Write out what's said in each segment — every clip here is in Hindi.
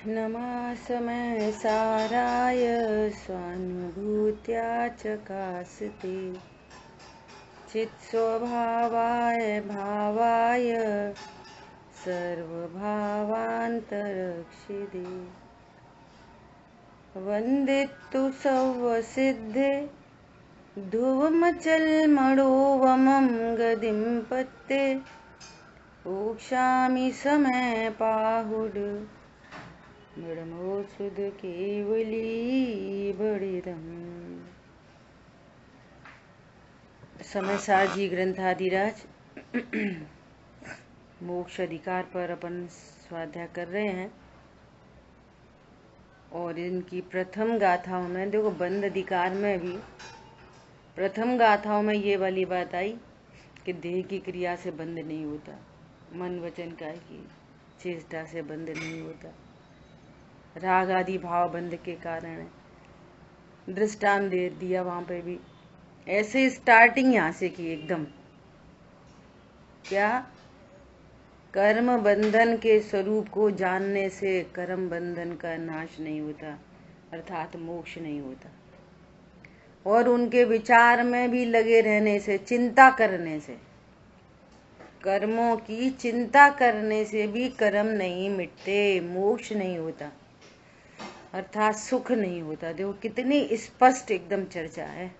नमासमय साराय स्वानुभूत्या चकास्ते चित्स्वभावाय भावाय सर्वभावान्तरक्षिदे वन्दितु सौवसिद्धे धुवमचलमणोवमं गदिं पत्ते ओक्षामि समय पाहुड मृडमोत्सुद केवली बड़िदम। समय सारजी ग्रंथादिराज मोक्ष अधिकार पर अपन स्वाध्याय कर रहे हैं और इनकी प्रथम गाथाओं में देखो, बंद अधिकार में भी प्रथम गाथाओं में ये वाली बात आई कि देह की क्रिया से बंद नहीं होता, मन वचन काय की चेष्टा से बंद नहीं होता, राग आदि भाव बंध के कारण है। दृष्टांत दे दिया वहां पे भी। ऐसे स्टार्टिंग यहाँ से की एकदम, क्या कर्म बंधन के स्वरूप को जानने से कर्म बंधन का नाश नहीं होता, अर्थात मोक्ष नहीं होता। और उनके विचार में भी लगे रहने से, चिंता करने से, कर्मों की चिंता करने से भी कर्म नहीं मिटते, मोक्ष नहीं होता, अर्थात सुख नहीं होता। देखो कितनी स्पष्ट एकदम चर्चा है।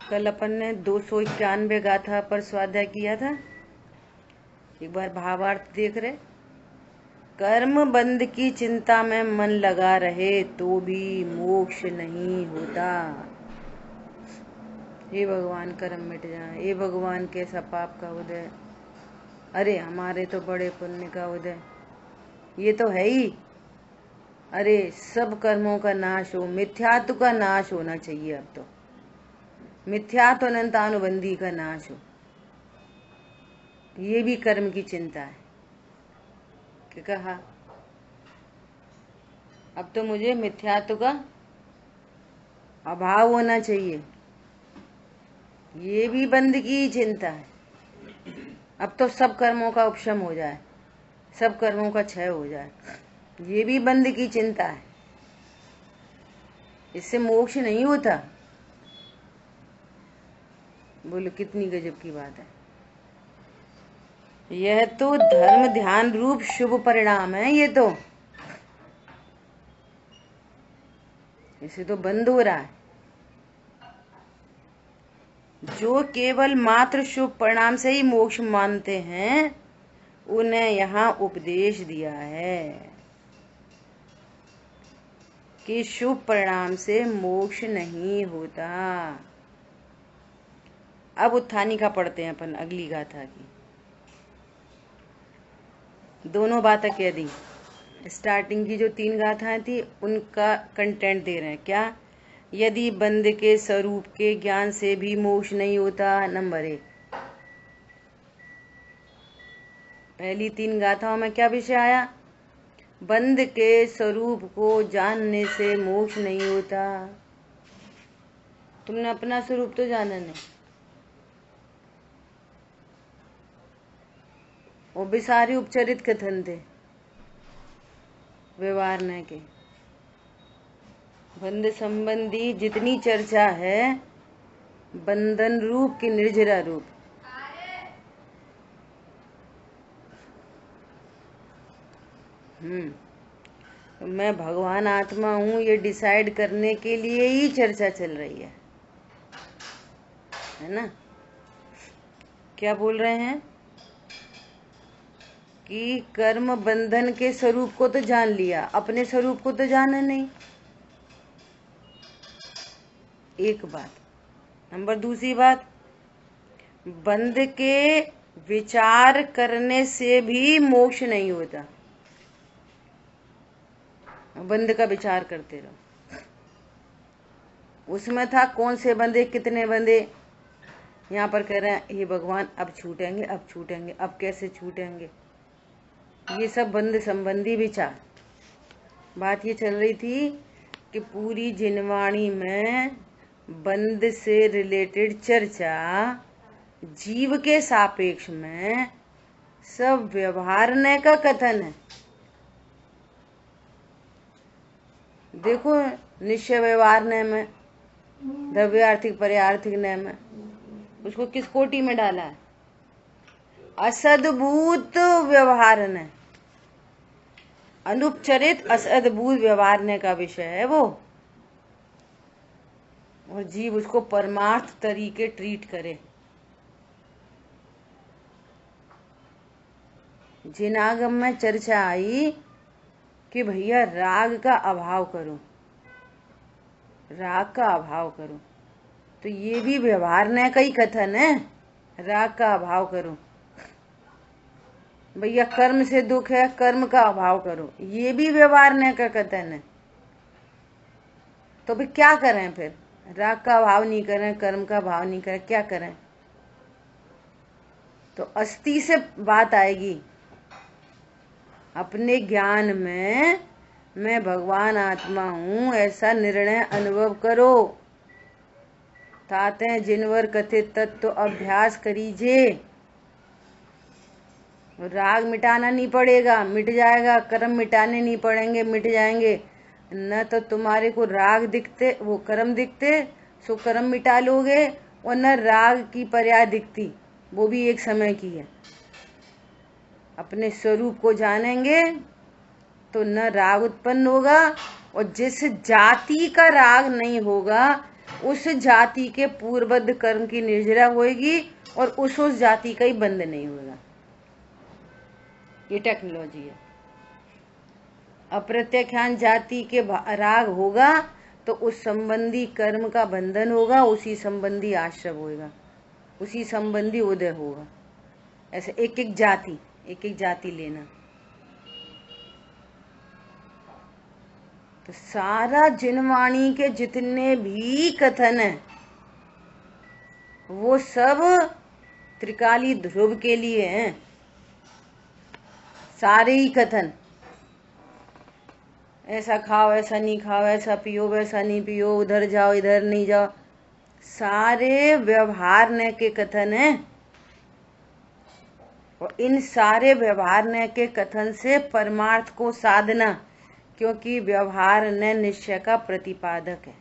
कल अपन ने 291 गाथा पर स्वाध्याय किया था। एक बार भावार्थ देख रहे। कर्म बंध की चिंता में मन लगा रहे तो भी मोक्ष नहीं होता। हे भगवान कर्म मिट जाए, हे भगवान कैसा पाप का उदय, अरे हमारे तो बड़े पुण्य का उदय, ये तो है ही। अरे सब कर्मों का नाश हो, मिथ्यात्व का नाश होना चाहिए। अब तो मिथ्यात्व अनंतानुबंधी का नाश हो, ये भी कर्म की चिंता है कि कहा अब तो मुझे मिथ्यात्व का अभाव होना चाहिए, ये भी बंद की चिंता है। अब तो सब कर्मों का उपशम हो जाए, सब कर्मों का क्षय हो जाए, ये भी बंद की चिंता है। इससे मोक्ष नहीं होता। बोलो कितनी गजब की बात है। यह तो धर्म ध्यान रूप शुभ परिणाम है। ये तो इसे तो बंद हो रहा है। जो केवल मात्र शुभ परिणाम से ही मोक्ष मानते हैं, उन्हें यहाँ उपदेश दिया है कि शुभ परिणाम से मोक्ष नहीं होता। अब उत्थानी का पढ़ते हैं अपन अगली गाथा की। दोनों बातें कह दी। स्टार्टिंग की जो 3 गाथाएं थी उनका कंटेंट दे रहे हैं। क्या? यदि बंद के स्वरूप के ज्ञान से भी मोक्ष नहीं होता। नंबर 1। पहली 3 गाथाओं में क्या विषय आया? बंद के स्वरूप को जानने से मोक्ष नहीं होता। तुमने अपना स्वरूप तो जाना नहीं, वो भी सारे उपचरित कथन थे, व्यवहार के। बंध संबंधी जितनी चर्चा है, बंधन रूप की निर्जरा रूप, मैं भगवान आत्मा हूं ये डिसाइड करने के लिए ही चर्चा चल रही है ना। क्या बोल रहे हैं कि कर्म बंधन के स्वरूप को तो जान लिया, अपने स्वरूप को तो जाना नहीं। एक बात। नंबर दूसरी बात, बंध के विचार करने से भी मोक्ष नहीं होता। बंध का विचार करते रहो। उसमें था कौन से बंधे, कितने बंधे। यहाँ पर कह रहे हैं हे भगवान अब छूटेंगे, अब छूटेंगे, अब कैसे छूटेंगे। ये सब बंध संबंधी विचार। बात ये चल रही थी कि पूरी जिनवाणी में बंध से रिलेटेड चर्चा जीव के सापेक्ष में सब व्यवहारने का कथन है। देखो निश्चय व्यवहारने में, द्रव्य आर्थिक पर्यार्थिक नय में उसको किस कोटि में डाला है? असद्भूत व्यवहारने, अनुपचरित असद्भूत व्यवहारने का विषय है वो, और जीव उसको परमार्थ तरीके ट्रीट करे। जिनागम में चर्चा आई कि भैया राग का अभाव करो, राग का अभाव करो, तो ये भी व्यवहारने का ही कथन है, राग का अभाव करो। भैया कर्म से दुख है, कर्म का अभाव करो, ये भी व्यवहारने का कथन है। तो भी क्या करें फिर? राग का अभाव नहीं करें, कर्म का भाव नहीं करें, क्या करें? तो अस्थि से बात आएगी। अपने ज्ञान में मैं भगवान आत्मा हूं ऐसा निर्णय अनुभव करो। ताते जिनवर कथित तत्व अभ्यास करीजे। राग मिटाना नहीं पड़ेगा, मिट जाएगा। कर्म मिटाने नहीं पड़ेंगे, मिट जाएंगे। न तो तुम्हारे को राग दिखते, वो कर्म दिखते, सो कर्म मिटा लोगे, और न राग की पर्याय दिखती, वो भी एक समय की है। अपने स्वरूप को जानेंगे तो न राग उत्पन्न होगा, और जिस जाति का राग नहीं होगा उस जाति के पूर्वबद्ध कर्म की निर्जरा होगी, और उस जाति का ही बंध नहीं होगा। ये टेक्नोलॉजी है। अप्रत्याख्यान जाति के राग होगा तो उस संबंधी कर्म का बंधन होगा, उसी संबंधी आश्रय होगा, उसी संबंधी उदय होगा। ऐसे एक एक जाति लेना। तो सारा जिनवाणी के जितने भी कथन है वो सब त्रिकाली ध्रुव के लिए हैं, सारे ही कथन। ऐसा खाओ, ऐसा नहीं खाओ, ऐसा पियो, वैसा नहीं पियो, उधर जाओ, इधर नहीं जाओ, सारे व्यवहारने के कथन हैं। और इन सारे व्यवहारने के कथन से परमार्थ को साधना, क्योंकि व्यवहार न निश्चय का प्रतिपादक है।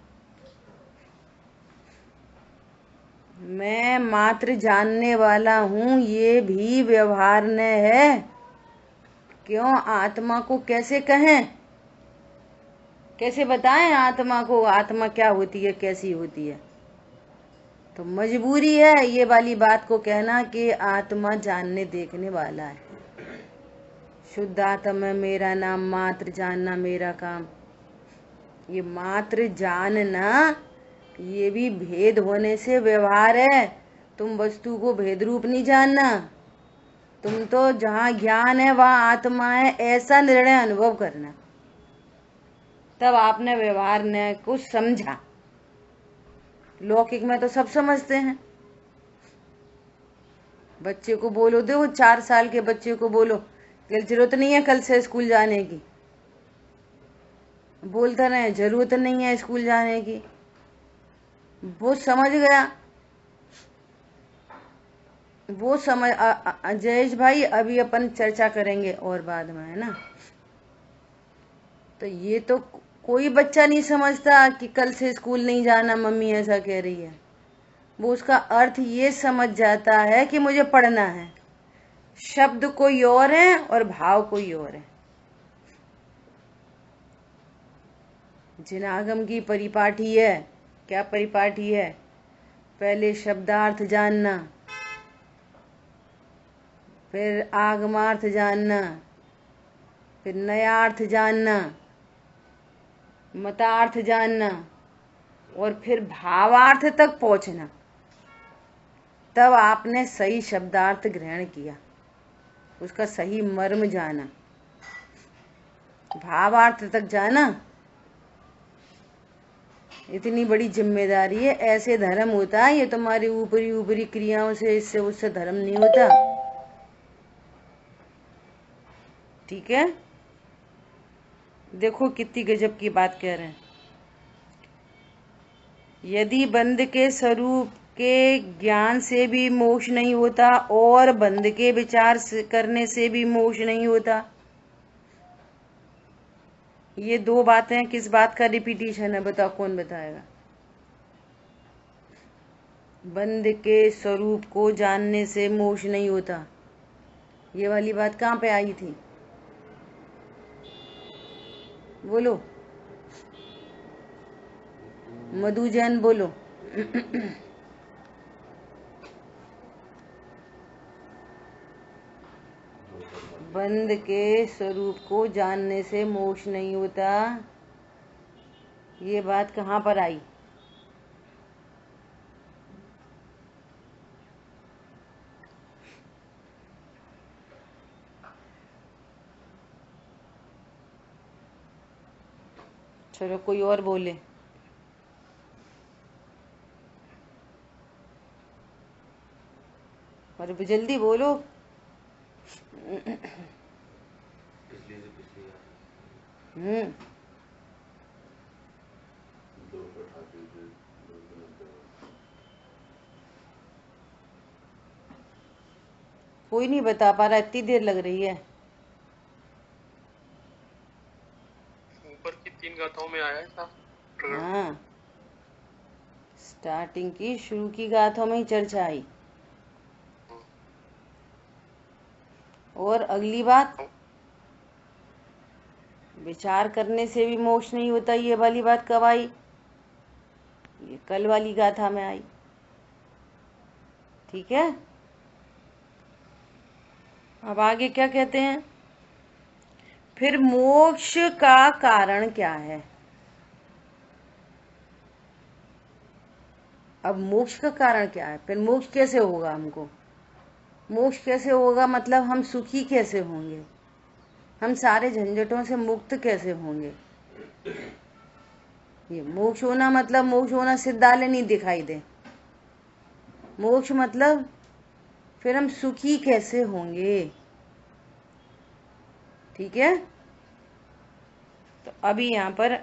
मैं मात्र जानने वाला हूं, ये भी व्यवहार न है। क्यों? आत्मा को कैसे कहें, कैसे बताएं आत्मा को आत्मा क्या होती है, कैसी होती है? तो मजबूरी है ये वाली बात को कहना कि आत्मा जानने देखने वाला है। शुद्ध आत्मा है, मेरा नाम मात्र जानना मेरा काम। ये मात्र जानना ये भी भेद होने से व्यवहार है। तुम वस्तु को भेद रूप नहीं जानना, तुम तो जहाँ ज्ञान है वहाँ आत्मा है ऐसा निर्णय अनुभव करना, तब आपने व्यवहार ने कुछ समझा। लौकिक में तो सब समझते हैं। बच्चे को बोलो, दो 4 साल के बच्चे को बोलो कल जरूरत नहीं है कल से स्कूल जाने की, बोलते रहे जरूरत नहीं है स्कूल जाने की, वो समझ गया, वो समझ। जयेश भाई अभी अपन चर्चा करेंगे और बाद में, है ना? तो ये तो कोई बच्चा नहीं समझता कि कल से स्कूल नहीं जाना, मम्मी ऐसा कह रही है। वो उसका अर्थ ये समझ जाता है कि मुझे पढ़ना है। शब्द कोई और है और भाव कोई और है। जिनागम की परिपाठी है। क्या परिपाठी है? पहले शब्दार्थ जानना, फिर आगमार्थ जानना, फिर नयार्थ जानना, मतार्थ जानना, और फिर भावार्थ तक पहुंचना। तब आपने सही शब्दार्थ ग्रहण किया, उसका सही मर्म जाना। भावार्थ तक जाना इतनी बड़ी जिम्मेदारी है। ऐसे धर्म होता है, ये तुम्हारी ऊपरी ऊपरी क्रियाओं से इससे उससे धर्म नहीं होता। ठीक है? देखो कितनी गजब की बात कह रहे हैं। यदि बंद के स्वरूप के ज्ञान से भी मोक्ष नहीं होता और बंध के विचार करने से भी मोक्ष नहीं होता। ये दो बातें किस बात का रिपीटिशन है, बताओ, कौन बताएगा? बंध के स्वरूप को जानने से मोक्ष नहीं होता, ये वाली बात कहाँ पे आई थी? बोलो मधु जैन, बोलो। बंध के स्वरूप को जानने से मोक्ष नहीं होता, ये बात कहाँ पर आई? चलो कोई और बोले। अरे जल्दी बोलो। कोई नहीं बता पा रहा, इतनी देर लग रही है। ऊपर की 3 गाथाओं में आया था। हाँ, स्टार्टिंग की शुरू की गाथाओं में ही चर्चा आई। और अगली बात, विचार करने से भी मोक्ष नहीं होता, ये वाली बात कब आई? ये कल वाली गाथा में आई। ठीक है, अब आगे क्या कहते हैं? फिर मोक्ष का कारण क्या है? अब मोक्ष का कारण क्या है? फिर मोक्ष कैसे होगा? हमको मोक्ष कैसे होगा मतलब हम सुखी कैसे होंगे, हम सारे झंझटों से मुक्त कैसे होंगे? ये मोक्ष होना मतलब मोक्ष होना सिद्धालय नहीं दिखाई दे। मोक्ष मतलब फिर हम सुखी कैसे होंगे? ठीक है, तो अभी यहाँ पर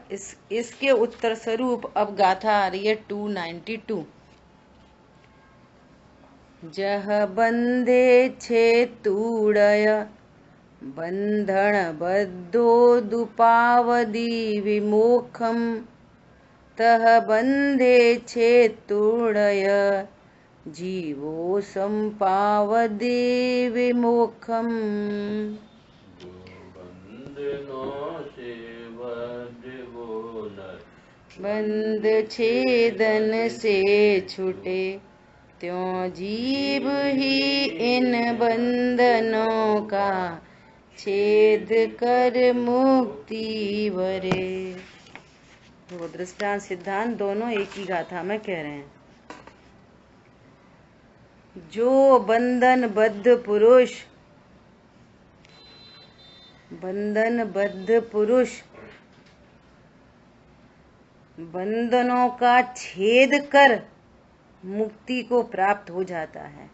इसके उत्तर स्वरूप अब गाथा आ रही है 292। जह बंधे छे तूड़य बंधन बद्धो दुपावदी विमोखम, तह बंधे छे तूड़य जीवो संपावदी विमोखम। बंध छेदन से छूटे त्यों जीव ही इन बंधनों का छेद कर मुक्ति वरे। वो दृष्टांत सिद्धांत दोनों एक ही गाथा में कह रहे हैं। जो बंधनबद्ध पुरुष बंधनों का छेद कर मुक्ति को प्राप्त हो जाता है,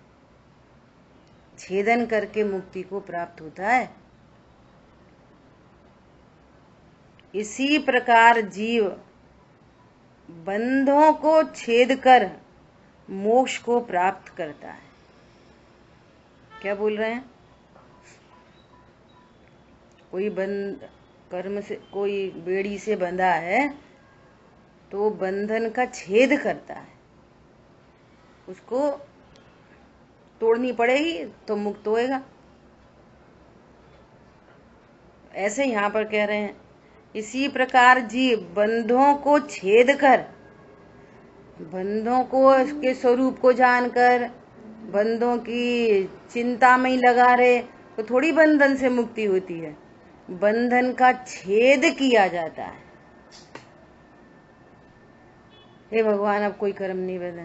छेदन करके मुक्ति को प्राप्त होता है, इसी प्रकार जीव बंधों को छेद कर मोक्ष को प्राप्त करता है। क्या बोल रहे हैं? कोई बंध कर्म से, कोई बेड़ी से बंधा है तो बंधन का छेद करता है, उसको तोड़नी पड़ेगी तो मुक्त होएगा। ऐसे यहाँ पर कह रहे हैं, इसी प्रकार जीव बंधों को छेद कर, बंधों को उसके स्वरूप को जानकर बंधों की चिंता में ही लगा रहे तो थोड़ी बंधन से मुक्ति होती है। बंधन का छेद किया जाता है। हे भगवान अब कोई कर्म नहीं बने,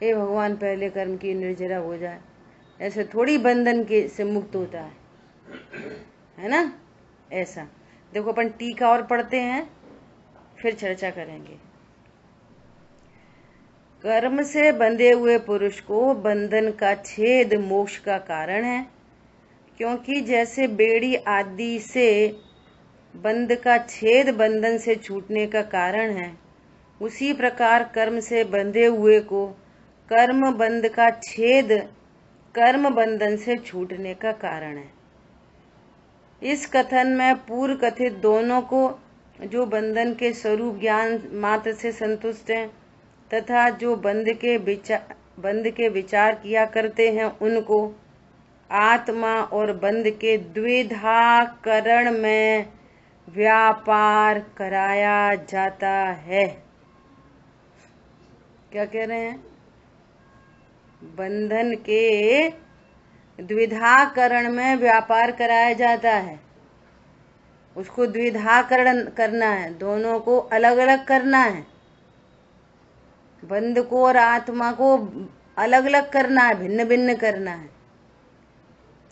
हे भगवान पहले कर्म की निर्जरा हो जाए, ऐसे थोड़ी बंधन के से मुक्त होता है ना? ऐसा देखो, अपन टीका और पढ़ते हैं फिर चर्चा करेंगे। कर्म से बंधे हुए पुरुष को बंधन का छेद मोक्ष का कारण है, क्योंकि जैसे बेड़ी आदि से बंध का छेद बंधन से छूटने का कारण है, उसी प्रकार कर्म से बंधे हुए को कर्म बंध का छेद कर्म बंधन से छूटने का कारण है। इस कथन में पूर्व कथित दोनों को, जो बंधन के स्वरूप ज्ञान मात्र से संतुष्ट हैं तथा जो बंध के विचार किया करते हैं, उनको आत्मा और बंध के द्विधाकरण में व्यापार कराया जाता है। क्या कह रहे हैं? बंधन के द्विधाकरण में व्यापार कराया जाता है। उसको द्विधाकरण करना है, दोनों को अलग अलग करना है। बंध को और आत्मा को अलग अलग करना है, भिन्न भिन्न करना है,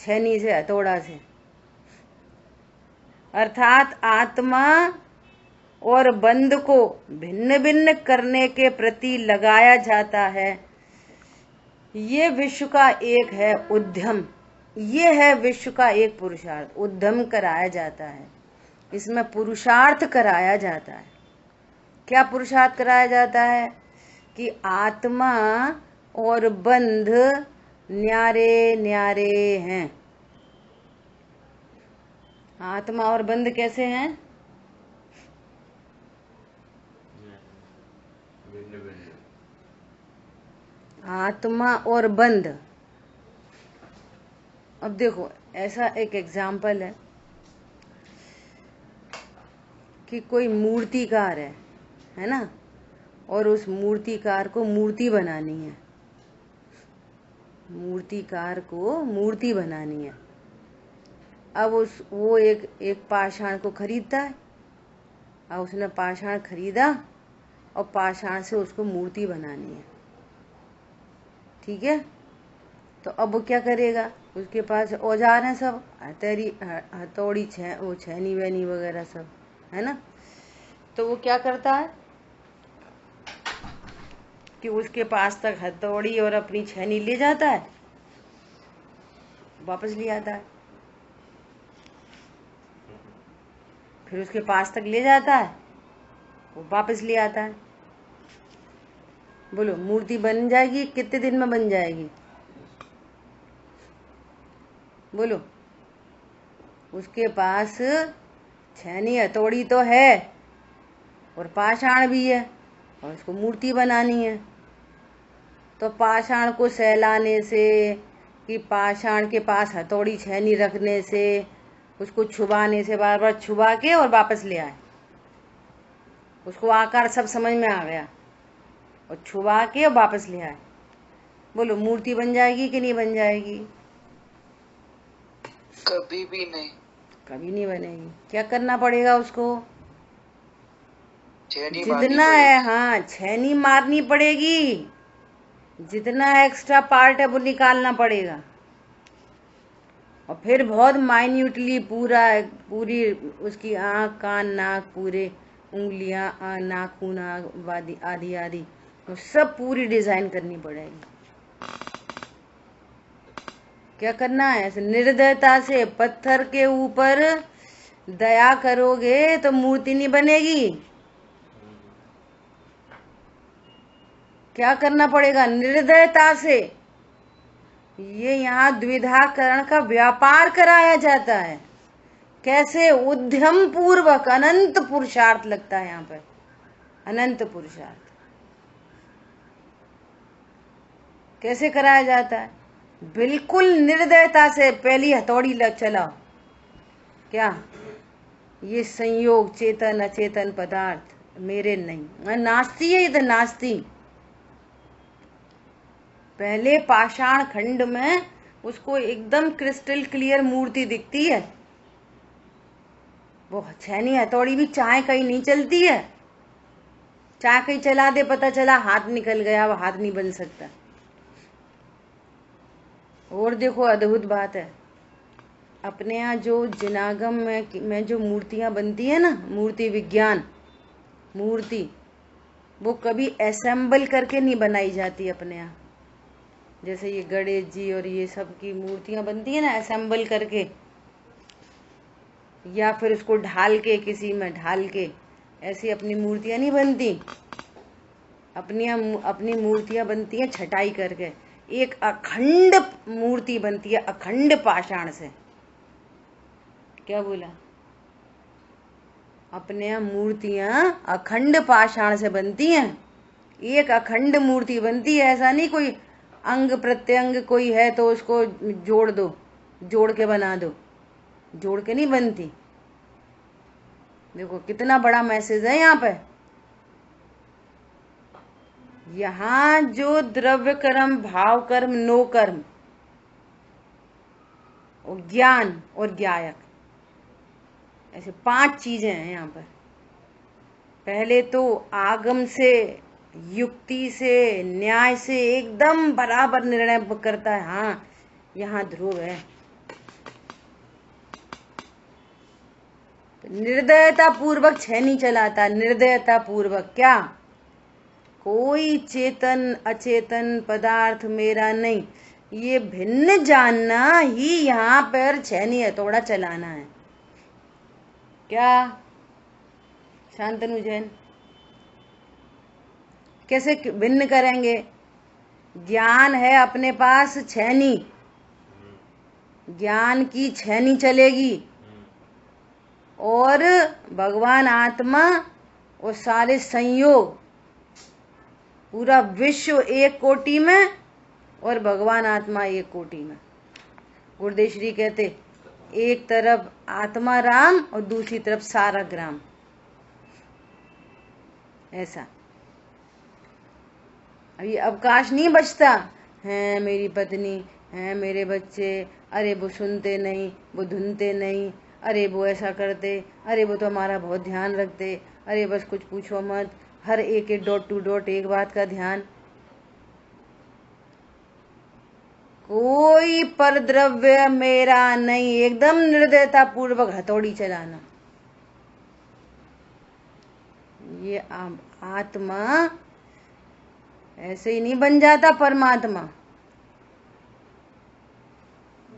छेनी से, हथौड़ा से। अर्थात आत्मा और बंध को भिन्न भिन्न करने के प्रति लगाया जाता है। ये विश्व का एक है उद्यम, ये है विश्व का एक पुरुषार्थ। उद्यम कराया जाता है, इसमें पुरुषार्थ कराया जाता है। क्या पुरुषार्थ कराया जाता है? कि आत्मा और बंध न्यारे न्यारे हैं। आत्मा और बंध कैसे हैं? आत्मा और बंध। अब देखो, ऐसा एक एग्जाम्पल है कि कोई मूर्तिकार है ना, और उस मूर्तिकार को मूर्ति बनानी है। मूर्तिकार को मूर्ति बनानी है। अब वो एक पाषाण को खरीदता है। अब उसने पाषाण खरीदा और पाषाण से उसको मूर्ति बनानी है। ठीक है? तो अब वो क्या करेगा? उसके पास औजार हैं सब, हथौड़ी, वो छेनी वैनी वगैरह सब है ना। तो वो क्या करता है कि उसके पास तक हथौड़ी और अपनी छेनी ले जाता है, वापस ले आता है। फिर उसके पास तक ले जाता है, वो वापस ले आता है। बोलो, मूर्ति बन जाएगी? कितने दिन में बन जाएगी? बोलो। उसके पास छेनी हथौड़ी तो है और पाषाण भी है, और उसको मूर्ति बनानी है। तो पाषाण को सहलाने से, कि पाषाण के पास हथौड़ी छेनी रखने से, उसको छुबाने से, बार बार छुबा के और वापस ले आए। उसको आकार सब समझ में आ गया, और छुबा के और वापस ले आए। बोलो, मूर्ति बन जाएगी कि नहीं बन जाएगी? कभी भी नहीं। कभी नहीं बनेगी। क्या करना पड़ेगा उसको? छेनी जितना है, हाँ, छेनी मारनी पड़ेगी। जितना एक्स्ट्रा पार्ट है वो निकालना पड़ेगा, और फिर बहुत माइन्यूटली पूरी उसकी आँख, कान, नाक, पूरे उंगलियां, नाखून आदि आदि, वो सब पूरी डिजाइन करनी पड़ेगी। क्या करना है? ऐसे निर्दयता से पत्थर के ऊपर दया करोगे तो मूर्ति नहीं बनेगी। क्या करना पड़ेगा? निर्दयता से। ये यहाँ द्विधाकरण का व्यापार कराया जाता है। कैसे? उद्यम पूर्वक। अनंत पुरुषार्थ लगता है यहाँ पर, अनंत पुरुषार्थ। कैसे कराया जाता है? बिल्कुल निर्दयता से। पहली हथौड़ी चलाओ। क्या? ये संयोग, चेतन अचेतन पदार्थ मेरे नहीं, नास्ती है, ये तो नास्ती। पहले पाषाण खंड में उसको एकदम क्रिस्टल क्लियर मूर्ति दिखती है। वो छेनी हथौड़ी भी चाहे कहीं नहीं चलती है, चाहे कहीं चला दे, पता चला हाथ निकल गया, वो हाथ नहीं बन सकता। और देखो, अद्भुत बात है, अपने यहाँ जो जिनागम में जो मूर्तियां बनती है ना, मूर्ति विज्ञान, मूर्ति वो कभी असेंबल करके नहीं बनाई जाती अपने यहाँ। जैसे ये गणेश जी और ये सब की मूर्तियां बनती है ना, असेंबल करके, या फिर उसको ढाल के, किसी में ढाल के, ऐसी अपनी मूर्तियां नहीं बनती। अपनी मूर्तियां बनती हैं छटाई करके, एक अखंड मूर्ति बनती है अखंड पाषाण से। क्या बोला? अपने मूर्तियां अखंड पाषाण से बनती हैं, एक अखंड मूर्ति बनती है। ऐसा नहीं कोई अंग प्रत्यंग कोई है तो उसको जोड़ दो, जोड़ के बना दो, जोड़ के नहीं बनती। देखो कितना बड़ा मैसेज है यहाँ पे। यहाँ जो द्रव्य कर्म, भाव कर्म, नो कर्म, और ज्ञान और ज्ञायक, ऐसे 5 चीजें हैं यहाँ पर। पहले तो आगम से, युक्ति से, न्याय से एकदम बराबर निर्णय करता है। हाँ यहाँ ध्रुव है। निर्दयता पूर्वक छेनी चलाता, निर्दयता पूर्वक। क्या? कोई चेतन अचेतन पदार्थ मेरा नहीं, ये भिन्न जानना ही यहाँ पर छेनी है, थोड़ा चलाना है। क्या शांतनु जैन? कैसे भिन्न करेंगे? ज्ञान है अपने पास छेनी, ज्ञान की छेनी चलेगी, और भगवान आत्मा और सारे संयोग, पूरा विश्व एक कोटि में और भगवान आत्मा एक कोटि में। गुरुदेव श्री कहते एक तरफ आत्मा राम और दूसरी तरफ सारा ग्राम। ऐसा अभी अवकाश नहीं बचता है। मेरी पत्नी है, मेरे बच्चे, अरे वो सुनते नहीं, वो धुनते नहीं, अरे वो ऐसा करते, अरे वो तो हमारा बहुत ध्यान रखते, अरे बस कुछ पूछो मत, हर एक डॉट टू डॉट एक बात का ध्यान। कोई परद्रव्य मेरा नहीं, एकदम निर्दयता पूर्वक हथौड़ी चलाना। ये आत्मा ऐसे ही नहीं बन जाता परमात्मा।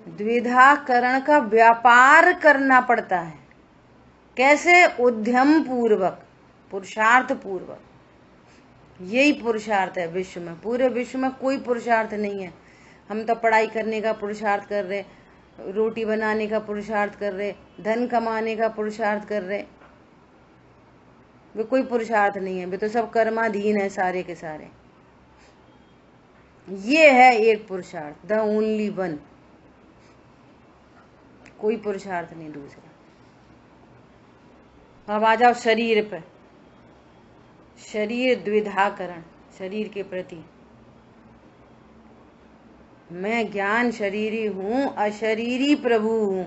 द्विधा करण का व्यापार करना पड़ता है। कैसे? उद्यम पूर्वक, पुरुषार्थ पूर्वक। यही पुरुषार्थ है विश्व में। पूरे विश्व में कोई पुरुषार्थ नहीं है। हम तो पढ़ाई करने का पुरुषार्थ कर रहे, रोटी बनाने का पुरुषार्थ कर रहे, धन कमाने का पुरुषार्थ कर रहे। वे कोई पुरुषार्थ नहीं है, वे तो सब कर्माधीन है सारे के सारे। ये है एक पुरुषार्थ, द ओनली वन। कोई पुरुषार्थ नहीं दूसरा। अब आ जाओ शरीर पे। शरीर द्विधाकरण, शरीर के प्रति मैं ज्ञान शरीरी हूं, अशरीरी प्रभु हूं,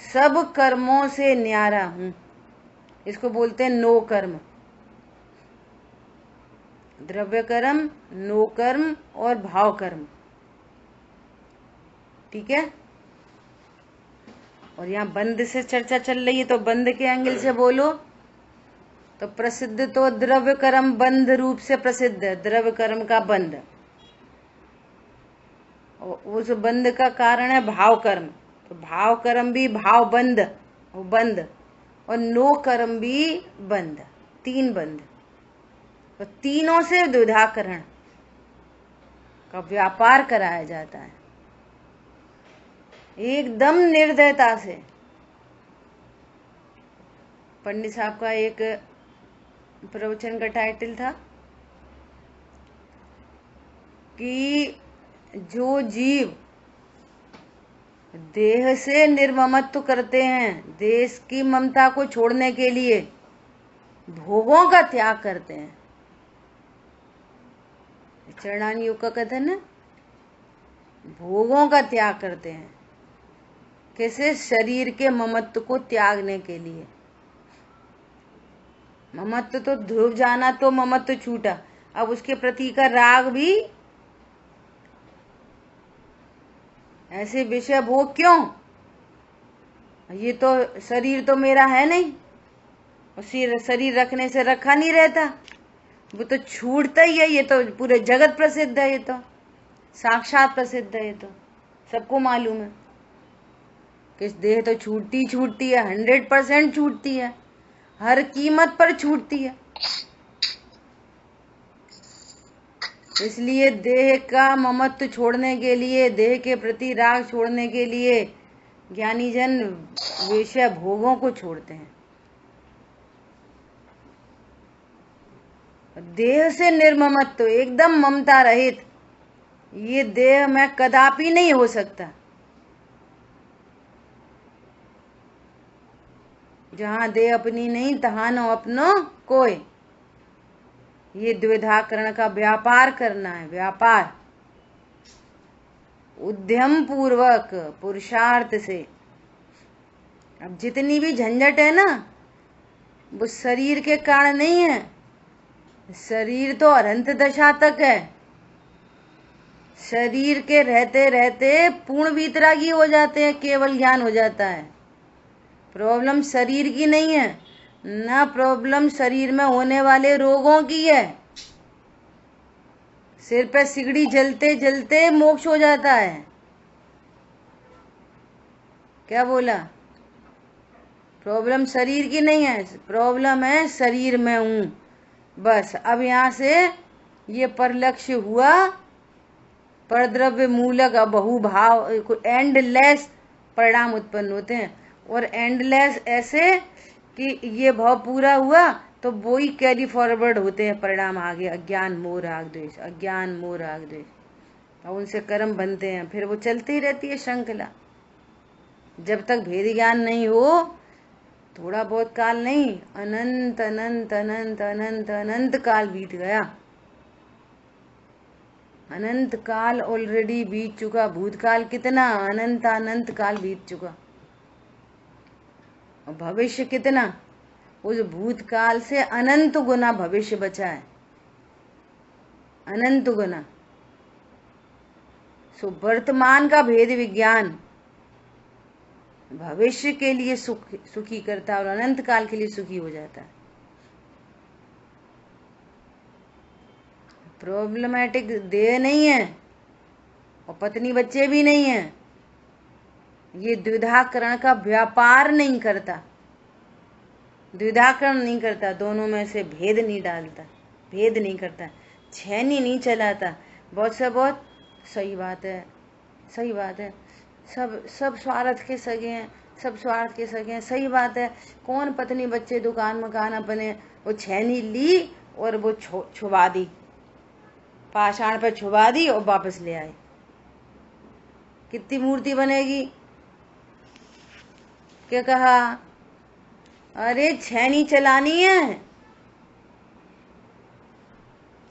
सब कर्मों से न्यारा हूं। इसको बोलते हैं नो कर्म। द्रव्य कर्म, नो कर्म और भाव कर्म। ठीक है। और यहाँ बंध से चर्चा चल रही है, तो बंध के एंगल से बोलो तो प्रसिद्ध तो द्रव्य कर्म बंध रूप से प्रसिद्ध है, द्रव्य कर्म का बंध। उस बंध का कारण है भाव कर्म, तो भाव कर्म भी भाव बंध, वो बंध, और नो कर्म भी बंध। 3 बंध। तो तीनों से द्विधाकरण का व्यापार कराया जाता है एकदम निर्दयता से। पंडित साहब का एक प्रवचन का टाइटल था कि जो जीव देह से निर्ममत्व करते हैं, देश की ममता को छोड़ने के लिए भोगों का त्याग करते हैं। चरणान योग का कथन है, भोगों का त्याग करते हैं। कैसे? शरीर के ममत्व को त्यागने के लिए। ममत्व तो ध्रुव जाना, तो ममत्व छूटा, अब उसके प्रति का राग भी। ऐसे विषय भोग क्यों? ये तो शरीर तो मेरा है नहीं, और शरीर रखने से रखा नहीं रहता, वो तो छूटता ही है। ये तो पूरे जगत प्रसिद्ध है, ये तो साक्षात प्रसिद्ध है, ये तो सबको मालूम है कि देह तो छूटती है, 100% छूटती है, हर कीमत पर छूटती है। इसलिए देह का ममत्व छोड़ने के लिए, देह के प्रति राग छोड़ने के लिए ज्ञानी जन विषय भोगों को छोड़ते हैं। देह से निर्ममत्व, एकदम ममता रहित, ये देह में कदापि नहीं हो सकता। जहां देह अपनी नहीं तहां न अपनो कोई। ये द्विधाकरण का व्यापार करना है, व्यापार उद्यम पूर्वक पुरुषार्थ से। अब जितनी भी झंझट है ना, वो शरीर के कारण नहीं है। शरीर तो अनंत दशा तक है। शरीर के रहते रहते पूर्ण वीतरागी हो जाते हैं, केवल ज्ञान हो जाता है। प्रॉब्लम शरीर की नहीं है, ना प्रॉब्लम शरीर में होने वाले रोगों की है। सिर पे सिगड़ी जलते जलते मोक्ष हो जाता है। क्या बोला? प्रॉब्लम शरीर की नहीं है, प्रॉब्लम है शरीर में हूं, बस। अब यहाँ से ये परलक्ष्य हुआ, परद्रव्य मूलक बहुभाव, एंडलेस परिणाम उत्पन्न होते हैं। और एंडलेस ऐसे कि ये भाव पूरा हुआ तो वो ही कैरी फॉरवर्ड होते हैं परिणाम आगे। अज्ञान मोह राग द्वेष, अज्ञान मोह राग द्वेष, और उनसे कर्म बनते हैं। फिर वो चलती ही रहती है श्रृंखला। जब तक भेद ज्ञान नहीं हो, थोड़ा बहुत काल नहीं, अनंत अनंत अनंत अनंत अनंत काल बीत गया। अनंत काल ऑलरेडी बीत चुका। भूतकाल कितना? अनंत अनंत काल बीत चुका। और भविष्य कितना? उस भूतकाल से अनंत गुना भविष्य बचा है, अनंत गुना। सो वर्तमान का भेद विज्ञान भविष्य के लिए सुखी करता है और अनंत काल के लिए सुखी हो जाता है। प्रॉब्लमैटिक देह नहीं है और पत्नी बच्चे भी नहीं है। ये द्विधाकरण का व्यापार नहीं करता, द्विधाकरण नहीं करता, दोनों में से भेद नहीं डालता, भेद नहीं करता, छेनी नहीं चलाता। बहुत से बहुत सही बात है, सही बात है, सब स्वार्थ के सगे हैं, सब स्वार्थ के सगे हैं, सही बात है। कौन पत्नी बच्चे दुकान मकान अपने, वो छेनी ली और वो छुबा दी, पाषाण पे छुबा दी और वापस ले आए। कितनी मूर्ति बनेगी? क्या कहा? अरे छेनी चलानी है,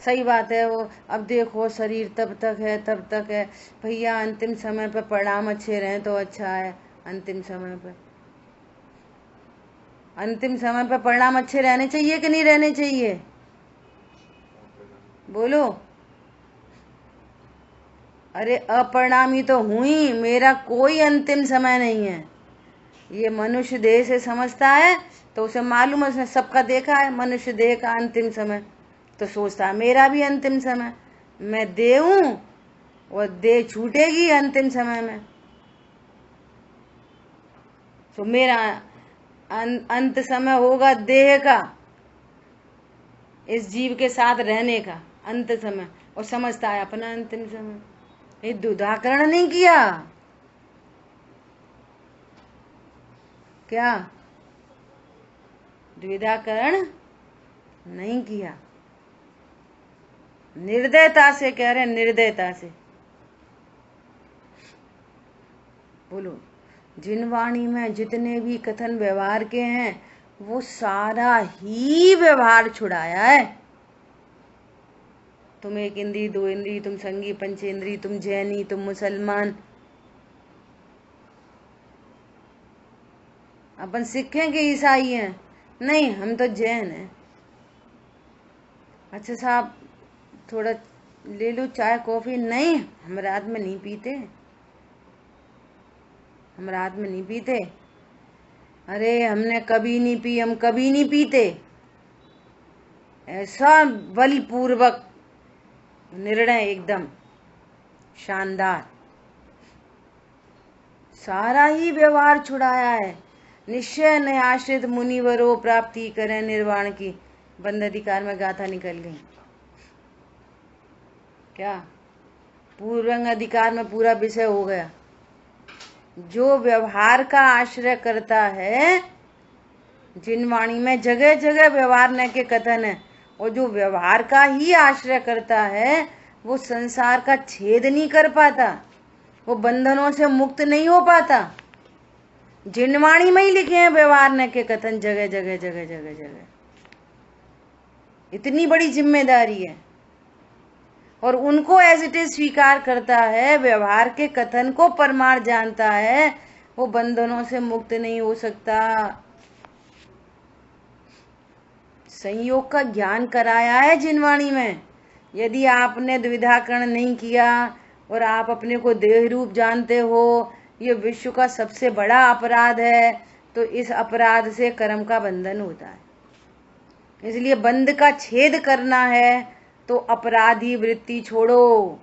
सही बात है। वो अब देखो शरीर तब तक है, तब तक है भैया, अंतिम समय पे परिणाम अच्छे रहें तो अच्छा है। अंतिम समय पे, अंतिम समय पे परिणाम अच्छे रहने चाहिए कि नहीं रहने चाहिए? बोलो। अरे अपरिणामी तो हुई, मेरा कोई अंतिम समय नहीं है। ये मनुष्य देह से समझता है तो उसे मालूम है, उसने सबका देखा है मनुष्य देह का अंतिम समय, तो सोचता है मेरा भी अंतिम समय, मैं देह हूं और देह छूटेगी अंतिम समय में, तो मेरा अंत समय होगा देह का, इस जीव के साथ रहने का अंत समय, और समझता है अपना अंतिम समय। ये द्विधाकरण नहीं किया क्या? द्विधाकरण नहीं किया। निर्दयता से कह रहे, निर्दयता से बोलो। जिन वाणी में जितने भी कथन व्यवहार के हैं वो सारा ही व्यवहार छुड़ाया है। तुम एक इंद्री, दो इंद्री, तुम संगी पंचेंद्री, तुम जैनी, तुम मुसलमान। अपन सिख हैं कि ईसाई हैं? नहीं, हम तो जैन हैं। अच्छा साहब थोड़ा ले लो चाय कॉफी? नहीं, हम रात में नहीं पीते, हम रात में नहीं पीते। अरे हमने कभी नहीं पी, हम कभी नहीं पीते। ऐसा बलपूर्वक निर्णय, एकदम शानदार। सारा ही व्यवहार छुड़ाया है। निश्चय न आश्रित मुनिवरो प्राप्ति करें निर्वाण की, बंद अधिकार में गाथा निकल गई। क्या पूर्वांग अधिकार में पूरा विषय हो गया। जो व्यवहार का आश्रय करता है, जिन वाणी में जगह जगह व्यवहार न के कथन है, और जो व्यवहार का ही आश्रय करता है वो संसार का छेद नहीं कर पाता, वो बंधनों से मुक्त नहीं हो पाता। जिन वाणी में ही लिखे हैं व्यवहार न के कथन जगह जगह जगह जगह जगह। इतनी बड़ी जिम्मेदारी है और उनको एज इट इज स्वीकार करता है, व्यवहार के कथन को परमार्थ जानता है, वो बंधनों से मुक्त नहीं हो सकता। संयोग का ज्ञान कराया है जिनवाणी में। यदि आपने द्विधाकरण नहीं किया और आप अपने को देह रूप जानते हो, ये विश्व का सबसे बड़ा अपराध है, तो इस अपराध से कर्म का बंधन होता है। इसलिए बंध का छेद करना है तो अपराधी वृत्ति छोड़ो।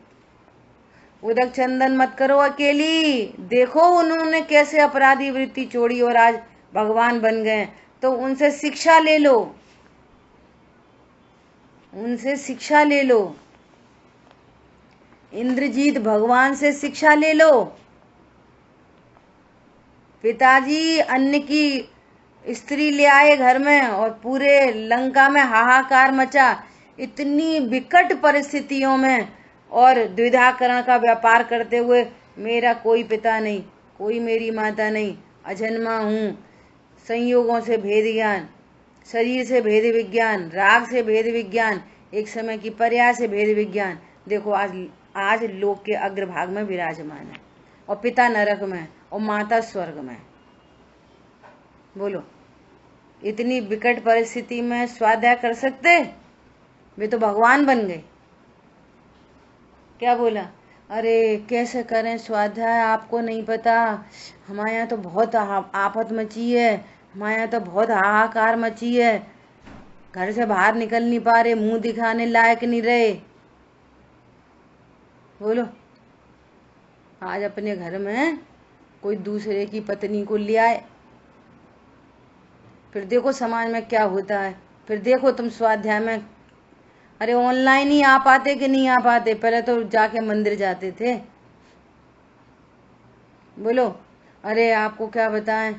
उदक चंदन मत करो अकेली। देखो उन्होंने कैसे अपराधी वृत्ति छोड़ी और आज भगवान बन गए, तो उनसे शिक्षा ले लो, उनसे शिक्षा ले लो। इंद्रजीत भगवान से शिक्षा ले लो। पिताजी अन्न की स्त्री ले आए घर में और पूरे लंका में हाहाकार मचा। इतनी विकट परिस्थितियों में और द्विधाकरण का व्यापार करते हुए, मेरा कोई पिता नहीं, कोई मेरी माता नहीं, अजन्मा हूँ, संयोगों से भेद ज्ञान, शरीर से भेद विज्ञान, राग से भेद विज्ञान, एक समय की पर्याय से भेद विज्ञान। देखो आज लोक के अग्रभाग में विराजमान है और पिता नरक में और माता स्वर्ग में। बोलो, इतनी विकट परिस्थिति में स्वाध्याय कर सकते? वे तो भगवान बन गए। क्या बोला? अरे कैसे करें स्वाध्याय, आपको नहीं पता, हमारे यहाँ तो बहुत आफत मची है, हमारे यहाँ तो बहुत हाहाकार मची है, घर से बाहर निकल नहीं पा रहे, मुंह दिखाने लायक नहीं रहे। बोलो, आज अपने घर में कोई दूसरे की पत्नी को ले आए, फिर देखो समाज में क्या होता है। फिर देखो तुम स्वाध्याय में, अरे ऑनलाइन ही आ पाते कि नहीं आ पाते? पहले तो जाके मंदिर जाते थे। बोलो, अरे आपको क्या बताएं,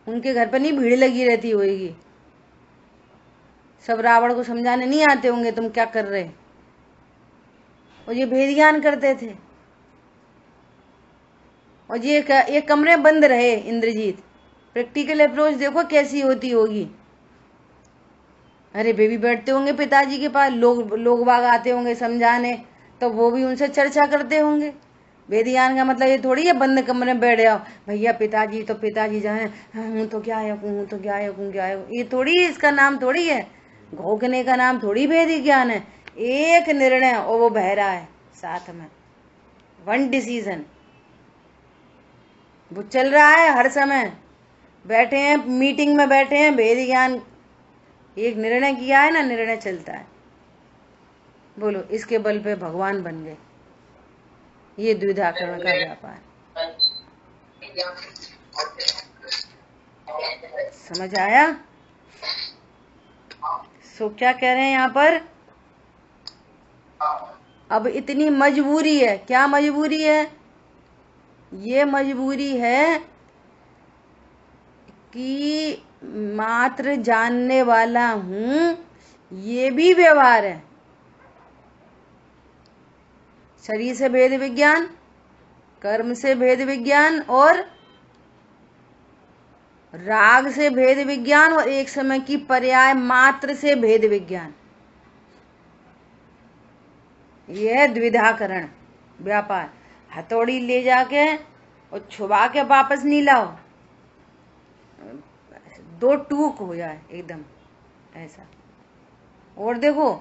उनके घर पर नहीं भीड़ लगी रहती होगी, सब रावण को समझाने नहीं आते होंगे तुम क्या कर रहे, और ये भेद ज्ञान करते थे। और ये एक कमरे बंद रहे इंद्रजीत। प्रैक्टिकल अप्रोच देखो कैसी होती होगी। अरे बेबी बैठते होंगे पिताजी के पास, लोग बाग आते होंगे समझाने, तो वो भी उनसे चर्चा करते होंगे। वेद ज्ञान का मतलब ये थोड़ी है बंद कमरे में बैठ जाओ, भैया पिताजी तो पिताजी जाए, हूँ तो क्या है, हूँ तो क्या है, हूँ क्या है, ये थोड़ी इसका नाम थोड़ी है। घोकने का नाम थोड़ी वेद ज्ञान है। एक निर्णय और वो बह रहा है साथ में, वन डिसीजन वो चल रहा है हर समय। बैठे हैं मीटिंग में, बैठे हैं, वेद ज्ञान एक निर्णय किया है ना, निर्णय चलता है। बोलो, इसके बल पे भगवान बन गए। ये द्विधाकरण का व्यापार समझ आया? सो क्या कह रहे हैं यहाँ पर? अब इतनी मजबूरी है। क्या मजबूरी है? ये मजबूरी है कि मात्र जानने वाला हूं, ये भी व्यवहार है। शरीर से भेद विज्ञान, कर्म से भेद विज्ञान और राग से भेद विज्ञान, और एक समय की पर्याय मात्र से भेद विज्ञान। यह है द्विधाकरण व्यापार। हथौड़ी ले जाके और छुबा के वापस नहीं लाओ, दो टूक हो जाए एकदम ऐसा। और देखो,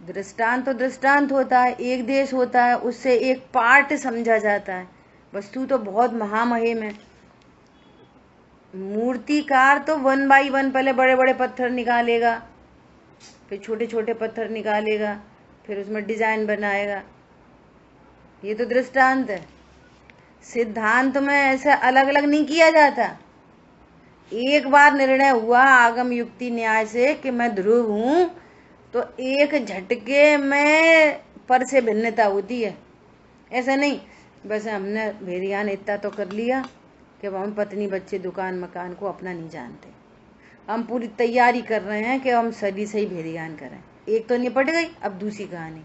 दृष्टांत तो दृष्टांत होता है, एक देश होता है, उससे एक पार्ट समझा जाता है, वस्तु तो बहुत महामहिम है। मूर्तिकार तो 1 बाई 1 पहले बड़े बड़े पत्थर निकालेगा, फिर छोटे छोटे पत्थर निकालेगा, फिर उसमें डिजाइन बनाएगा। ये तो दृष्टांत है। सिद्धांत में ऐसा अलग अलग नहीं किया जाता। एक बार निर्णय हुआ आगम युक्ति न्याय से कि मैं ध्रुव हूं, तो एक झटके में पर से भिन्नता होती है। ऐसा नहीं बस हमने भेदियान इतना तो कर लिया कि हम पत्नी बच्चे दुकान मकान को अपना नहीं जानते, हम पूरी तैयारी कर रहे हैं कि हम शरीर से ही भेदियान करें। एक तो निपट गई, अब दूसरी कहानी,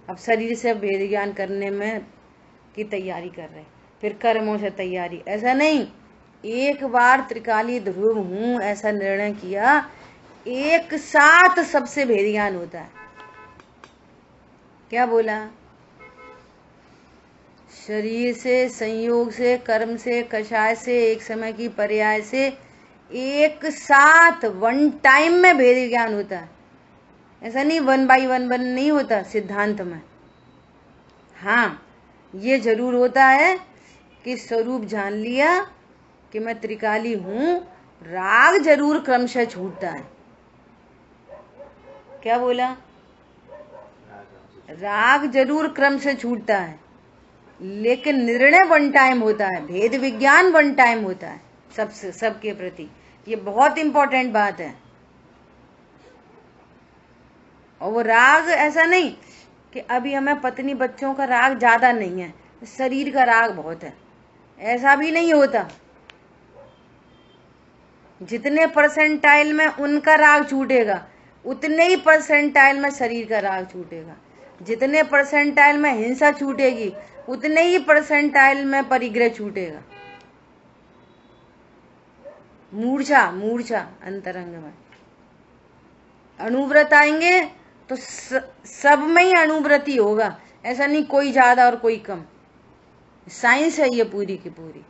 अब शरीर से भेदियान करने में की तैयारी कर रहे, फिर कर्मों से तैयारी। ऐसा नहीं, एक बार त्रिकाली ध्रुव हूं ऐसा निर्णय किया, एक साथ सबसे भेदियान होता है। क्या बोला? शरीर से, संयोग से, कर्म से, कषाय से, एक समय की पर्याय से, एक साथ वन टाइम में भेद ज्ञान होता है। ऐसा नहीं 1 by 1 नहीं होता सिद्धांत में। हाँ, ये जरूर होता है कि स्वरूप जान लिया कि मैं त्रिकाली हूं, राग जरूर क्रमशः छूटता है। क्या बोला? राग जरूर क्रम से छूटता है, लेकिन निर्णय वन टाइम होता है, भेद विज्ञान वन टाइम होता है सबसे, सबके प्रति। ये बहुत इंपॉर्टेंट बात है। और वो राग ऐसा नहीं कि अभी हमें पत्नी बच्चों का राग ज्यादा नहीं है, शरीर का राग बहुत है, ऐसा भी नहीं होता। जितने परसेंटाइल में उनका राग छूटेगा उतने ही परसेंटाइल में शरीर का राग छूटेगा। जितने परसेंटाइल में हिंसा छूटेगी उतने ही परसेंटाइल में परिग्रह छूटेगा। मूर्छा, मूर्छा अंतरंग में अणुव्रत आएंगे तो सब में ही अणुव्रति होगा। ऐसा नहीं कोई ज्यादा और कोई कम, साइंस है ये पूरी की पूरी।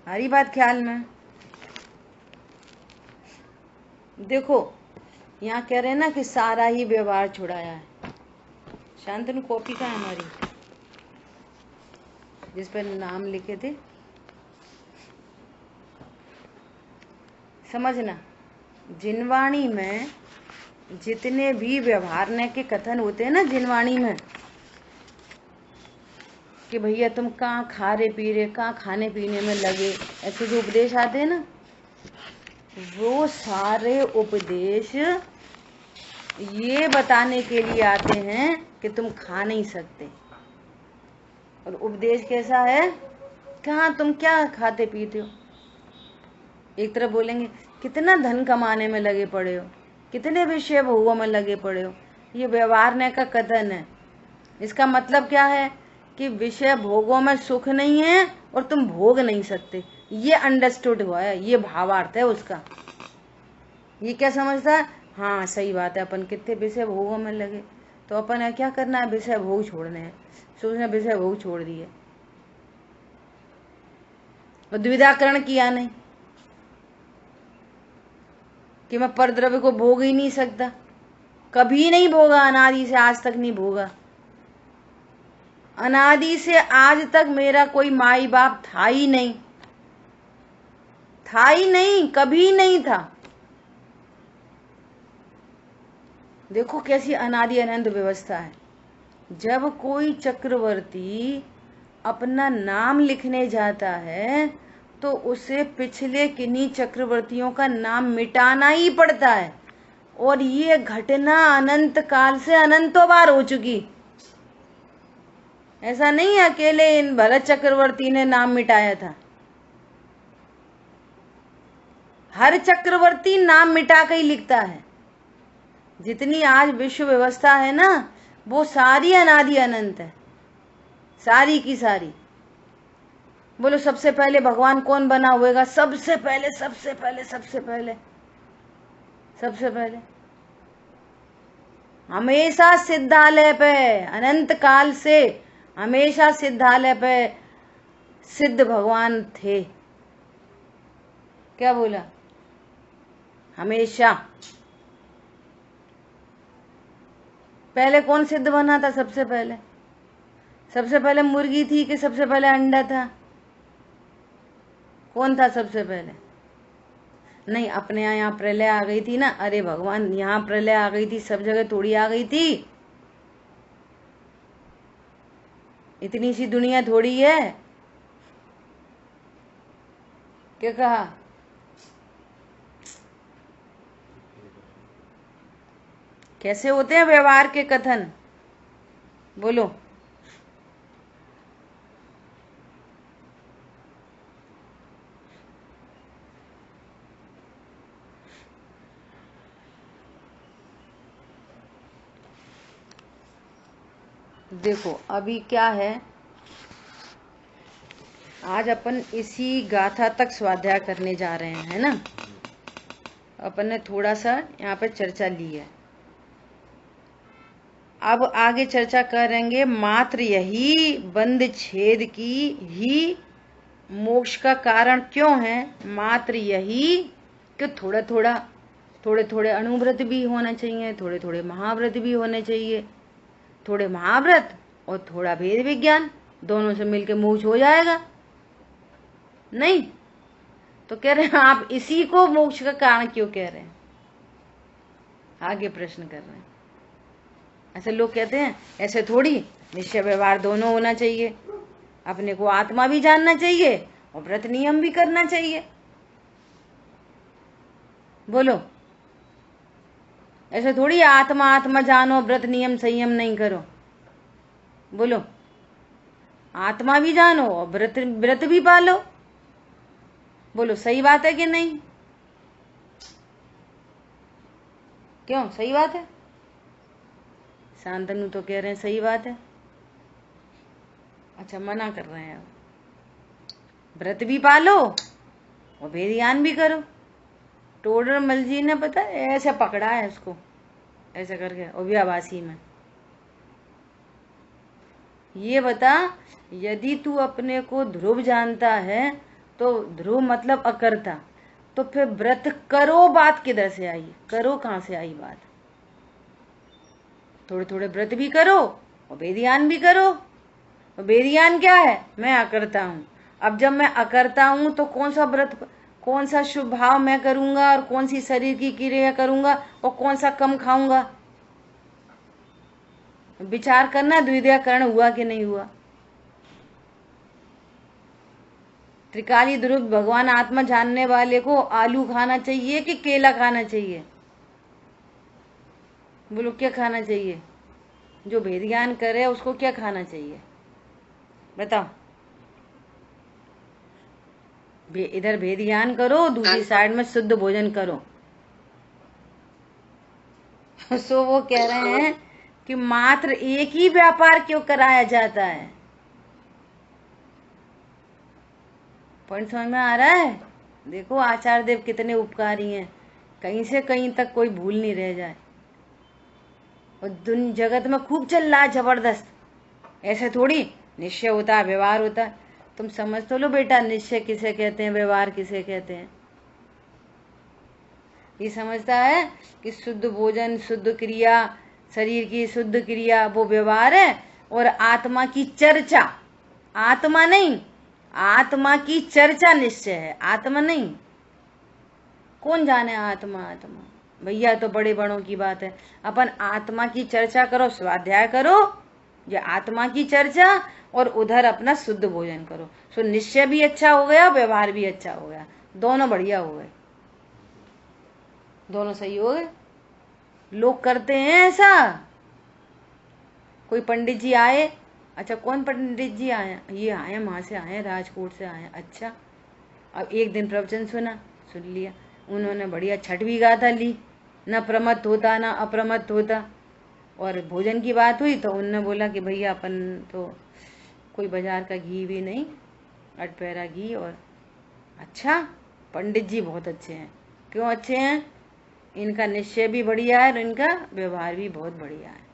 हरी बात ख्याल में। देखो यहाँ कह रहे हैं ना कि सारा ही व्यवहार छुड़ाया है। शांतनु कॉपी का है हमारी जिस पर नाम लिखे थे, समझना। जिनवाणी में जितने भी व्यवहारने के कथन होते हैं ना जिनवाणी में, कि भैया तुम कहाँ खा रहे पी रहे, कहाँ खाने पीने में लगे, ऐसे जो उपदेश आते हैं ना, वो सारे उपदेश ये बताने के लिए आते हैं कि तुम खा नहीं सकते। और उपदेश कैसा है? कहाँ तुम क्या खाते पीते हो। एक तरफ बोलेंगे कितना धन कमाने में लगे पड़े हो, कितने विषय भोगों में लगे पड़े हो। ये व्यवहारने का कथन है। इसका मतलब क्या है कि विषय भोगों में सुख नहीं है और तुम भोग नहीं सकते। ये अंडरस्टूड हुआ है, ये भावार्थ है उसका। ये क्या समझता है? हाँ सही बात है, अपन कितने विषय भोगों में लगे, तो अपन क्या करना है, विषय भोग छोड़ने हैं। सोचना विषय भोग छोड़ दिए और द्विधाकरण किया नहीं कि मैं परद्रव्य को भोग ही नहीं सकता, कभी नहीं भोगा, अनादि से आज तक नहीं भोगा। अनादि से आज तक मेरा कोई माई बाप था ही नहीं, था ही नहीं, कभी नहीं था। देखो कैसी अनादि अनंत व्यवस्था है। जब कोई चक्रवर्ती अपना नाम लिखने जाता है तो उसे पिछले किन्हीं चक्रवर्तियों का नाम मिटाना ही पड़ता है, और ये घटना अनंत काल से अनंतों बार हो चुकी। ऐसा नहीं अकेले इन भरत चक्रवर्ती ने नाम मिटाया था, हर चक्रवर्ती नाम मिटा के ही लिखता है। जितनी आज विश्व व्यवस्था है ना, वो सारी अनादि अनंत है, सारी की सारी। बोलो सबसे पहले भगवान कौन बना होगा? सबसे पहले सबसे पहले सबसे पहले सबसे पहले हमेशा सिद्धालय पे, अनंत काल से हमेशा सिद्धालय पे सिद्ध भगवान थे। क्या बोला? हमेशा। पहले कौन सिद्ध बना था? सबसे पहले, सबसे पहले मुर्गी थी कि सबसे पहले अंडा था? कौन था सबसे पहले? नहीं, अपने यहाँ प्रलय आ गई थी ना। अरे भगवान, यहाँ प्रलय आ गई थी, सब जगह थोड़ी आ गई थी। इतनी सी दुनिया थोड़ी है। क्या कहा? कैसे होते हैं व्यवहार के कथन? बोलो। देखो अभी क्या है, आज अपन इसी गाथा तक स्वाध्याय करने जा रहे हैं, है ना। अपन ने थोड़ा सा यहाँ पे चर्चा ली है, अब आगे चर्चा करेंगे। मात्र यही बंध छेद की ही मोक्ष का कारण क्यों है? मात्र यही कि थोड़े थोड़े अणुव्रत भी होना चाहिए, थोड़े थोड़े महाव्रत भी होने चाहिए। थोड़े महाव्रत और थोड़ा भेद विज्ञान, दोनों से मिलके मोक्ष हो जाएगा। नहीं तो कह रहे हैं आप इसी को मोक्ष का कारण क्यों कह रहे हैं? आगे प्रश्न कर रहे हैं। ऐसे लोग कहते हैं ऐसे थोड़ी, निश्चय व्यवहार दोनों होना चाहिए, अपने को आत्मा भी जानना चाहिए और व्रत नियम भी करना चाहिए। बोलो, ऐसे थोड़ी आत्मा आत्मा जानो व्रत नियम संयम नहीं करो। बोलो, आत्मा भी जानो और व्रत भी पालो। बोलो, सही बात है कि नहीं? क्यों सही बात है? शांतनु तो कह रहे हैं सही बात है। अच्छा, मना कर रहे हैं, व्रत भी पालो और वेद ज्ञान भी करो। टोडरमल जी ने पता है ऐसे पकड़ा है उसको, ऐसे करके अव्याभासी में। ये बता, यदि तू अपने को ध्रुव जानता है तो ध्रुव मतलब अकर्ता, तो फिर व्रत करो बात किधर से आई? करो कहां से आई बात? थोड़े थोड़े व्रत भी करो और वेदज्ञान भी करो। और वेदज्ञान क्या है? मैं अकर्ता हूं। अब जब मैं अकर्ता हूं तो कौन सा व्रत, कौन सा शुभ भाव मैं करूंगा और कौन सी शरीर की क्रिया करूंगा और कौन सा कम खाऊंगा? विचार करना, द्वितीय कर्ण हुआ कि नहीं हुआ? त्रिकाली ध्रुव भगवान आत्मा जानने वाले को आलू खाना चाहिए कि केला खाना चाहिए? बोलो, क्या खाना चाहिए? जो भेद ज्ञान करे उसको क्या खाना चाहिए? बताओ। इधर भेद ज्ञान करो, दूसरी साइड में शुद्ध भोजन करो। सो वो कह रहे हैं कि मात्र एक ही व्यापार क्यों कराया जाता है? पॉइंट समझ में आ रहा है? देखो आचार्य देव कितने उपकारी हैं, कहीं से कहीं तक कोई भूल नहीं रह जाए। और जगत में खूब चल रहा है जबरदस्त। ऐसे थोड़ी निश्चय होता है, व्यवहार होता है। तुम समझ तो लो बेटा, निश्चय किसे कहते हैं, व्यवहार किसे कहते हैं। ये समझता है कि शुद्ध भोजन, शुद्ध क्रिया, शरीर की शुद्ध क्रिया वो व्यवहार है, और आत्मा की चर्चा, आत्मा नहीं, आत्मा की चर्चा निश्चय है, आत्मा नहीं। कौन जाने आत्मा? आत्मा भैया तो बड़े बड़ों की बात है। अपन आत्मा की चर्चा करो, स्वाध्याय करो, ये आत्मा की चर्चा, और उधर अपना शुद्ध भोजन करो। सो निश्चय भी अच्छा हो गया, व्यवहार भी अच्छा हो गया, दोनों बढ़िया हो गए, दोनों सही हो गए। लोग करते हैं ऐसा। कोई पंडित जी आए, अच्छा कौन पंडित जी आए? ये आए, वहां से आए, राजकोट से आए। अच्छा, अब एक दिन प्रवचन सुन लिया उन्होंने, बढ़िया छठ भी गाथा ली, न प्रमत्त होता न अप्रमत्त होता। और भोजन की बात हुई तो उनने बोला कि भैया अपन तो कोई बाजार का घी भी नहीं, अटपहरा घी। और अच्छा, पंडित जी बहुत अच्छे हैं। क्यों अच्छे हैं? इनका निश्चय भी बढ़िया है और इनका व्यवहार भी बहुत बढ़िया है।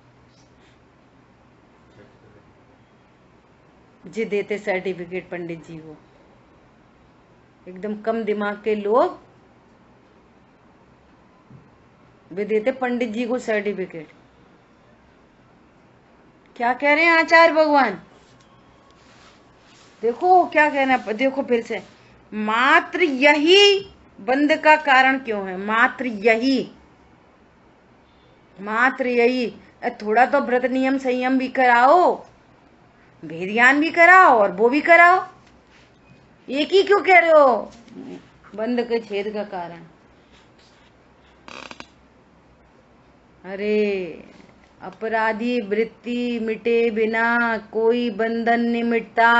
जी देते सर्टिफिकेट पंडित जी को, एकदम कम दिमाग के लोग वे देते पंडित जी को सर्टिफिकेट। क्या कह रहे हैं आचार्य भगवान? देखो क्या कहना, देखो फिर से, मात्र यही बंध का कारण क्यों है? मात्र यही, मात्र यही। थोड़ा तो व्रत नियम संयम भी कराओ, भेद ज्ञान भी कराओ और वो भी कराओ। एक ही क्यों कह रहे हो बंध के छेद का कारण? अरे अपराधी वृत्ति मिटे बिना कोई बंधन नहीं मिटता।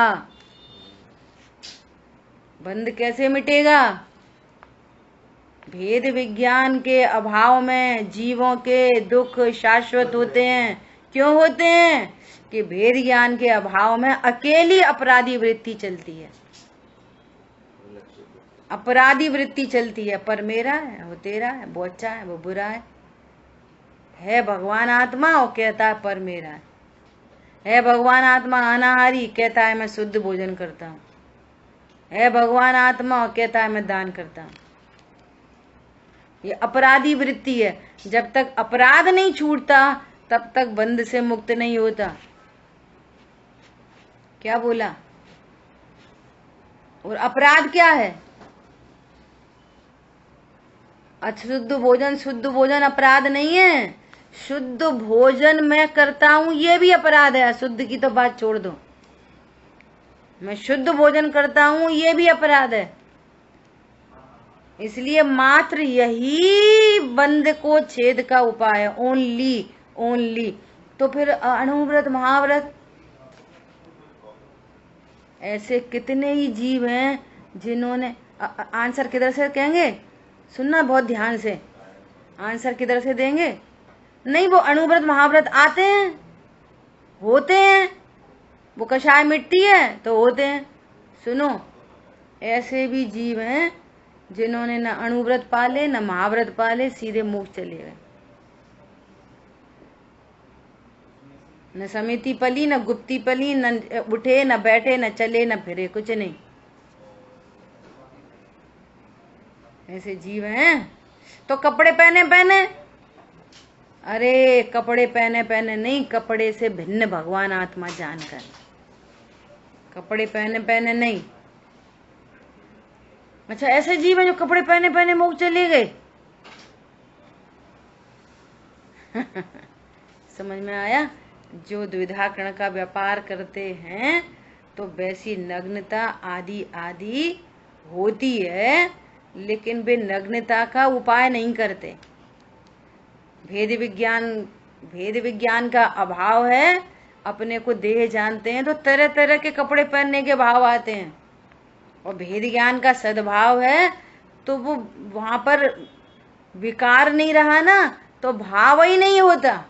बंध कैसे मिटेगा? भेद विज्ञान के अभाव में जीवों के दुख शाश्वत होते हैं। क्यों होते हैं? कि भेद ज्ञान के अभाव में अकेली अपराधी वृत्ति चलती है। अपराधी वृत्ति चलती है, पर मेरा है, वो तेरा है, वो अच्छा है, वो बुरा है भगवान आत्मा और कहता है पर मेरा है भगवान आत्मा अनाहारी, कहता है मैं शुद्ध भोजन करता हूँ, है भगवान आत्मा और कहता है मैं दान करता हूँ। ये अपराधी वृत्ति है। जब तक अपराध नहीं छूटता तब तक बंध से मुक्त नहीं होता। क्या बोला? और अपराध क्या है? अशुद्ध भोजन शुद्ध भोजन अपराध नहीं है। शुद्ध भोजन मैं करता हूं ये भी अपराध है। अशुद्ध की तो बात छोड़ दो, मैं शुद्ध भोजन करता हूं ये भी अपराध है। इसलिए मात्र यही बंध को छेद का उपाय है। Only only. तो फिर अणुव्रत महाव्रत, ऐसे कितने ही जीव हैं जिन्होंने आंसर किधर से कहेंगे? सुनना बहुत ध्यान से, आंसर किधर से देंगे? नहीं, वो अणुव्रत महाव्रत आते हैं, होते हैं, वो कषाय मिटती है तो होते हैं। सुनो, ऐसे भी जीव हैं जिन्होंने न अणुव्रत पाले न महाव्रत पाले, सीधे मोक्ष चले गए। न समिति पली न गुप्ती पली, न उठे न बैठे न चले न फिरे, कुछ नहीं। ऐसे जीव हैं। तो कपड़े पहने पहने, अरे कपड़े पहने पहने नहीं, कपड़े से भिन्न भगवान आत्मा जानकर। कपड़े पहने पहने नहीं। अच्छा, ऐसे जीव हैं जो कपड़े पहने पहने मोक्ष चले गए। समझ में आया? जो द्विधा कण का व्यापार करते हैं तो वैसी नग्नता आदि आदि होती है, लेकिन वे नग्नता का उपाय नहीं करते। भेद विज्ञान का अभाव है। अपने को देह जानते हैं तो तरह तरह के कपड़े पहनने के भाव आते हैं। और भेद ज्ञान का सद्भाव है तो वो वहां पर विकार नहीं रहा ना, तो भाव ही नहीं होता।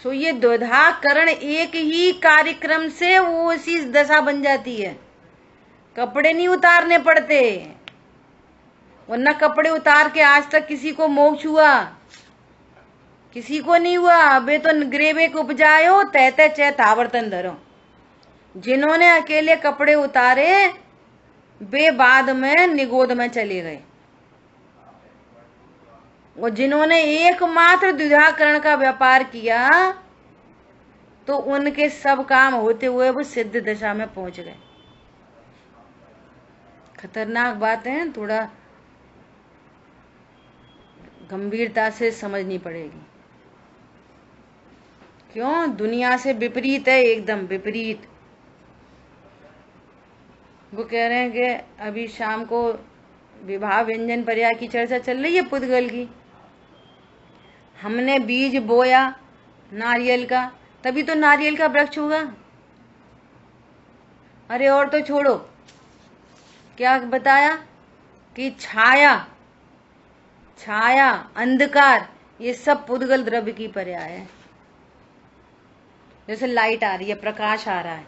सो ये द्विधाकरण एक ही कार्यक्रम से वो उसी दशा बन जाती है। कपड़े नहीं उतारने पड़ते, वरना कपड़े उतार के आज तक किसी को मोक्ष हुआ? किसी को नहीं हुआ। वे तो ग्रेवे को उपजायो तहते चैत आवर्तन धरो। जिन्होंने अकेले कपड़े उतारे वे बाद में निगोद में चले गए, और जिन्होंने एकमात्र द्विधाकरण का व्यापार किया तो उनके सब काम होते हुए वो सिद्ध दशा में पहुंच गए। खतरनाक बात है, थोड़ा गंभीरता से समझनी पड़ेगी। क्यों? दुनिया से विपरीत है, एकदम विपरीत। वो कह रहे हैं कि अभी शाम को विवाह व्यंजन पर्याय की चर्चा चल रही है पुद्गल की। हमने बीज बोया नारियल का, तभी तो नारियल का वृक्ष होगा। अरे और तो छोड़ो, क्या बताया कि छाया छाया अंधकार ये सब पुद्गल द्रव्य की पर्याय है। जैसे लाइट आ रही है, प्रकाश आ रहा है,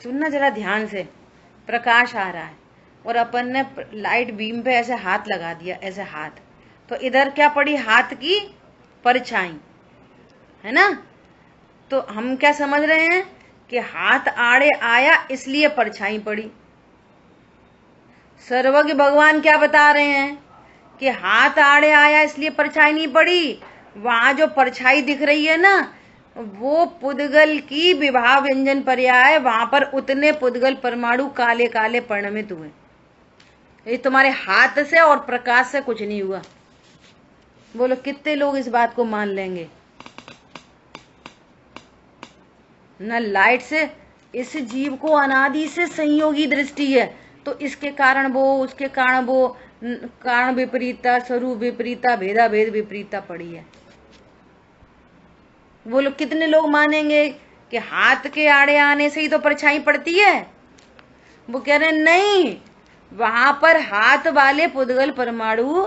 सुनना जरा ध्यान से। प्रकाश आ रहा है और अपन ने लाइट बीम पे ऐसे हाथ लगा दिया, ऐसे हाथ, तो इधर क्या पड़ी? हाथ की परछाई, है ना? तो हम क्या समझ रहे हैं कि हाथ आड़े आया इसलिए परछाई पड़ी। सर्वज्ञ भगवान क्या बता रहे हैं कि हाथ आड़े आया इसलिए परछाई नहीं पड़ी। वहां जो परछाई दिख रही है ना, वो पुद्गल की विवाह व्यंजन पर्याय। वहां पर उतने पुद्गल परमाणु काले काले परिणमित हुए। ये तुम्हारे हाथ से और प्रकाश से कुछ नहीं हुआ। बोलो कितने लोग इस बात को मान लेंगे? न लाइट से। इस जीव को अनादि से संयोगी दृष्टि है, तो इसके कारण वो, उसके कारण वो, कारण विपरीतता, स्वरूप विपरीतता, भेदा भेद विपरीतता पड़ी है। वो लोग कितने लोग मानेंगे कि हाथ के आड़े आने से ही तो परछाई पड़ती है? वो कह रहे नहीं, वहां पर हाथ वाले पुद्गल परमाणु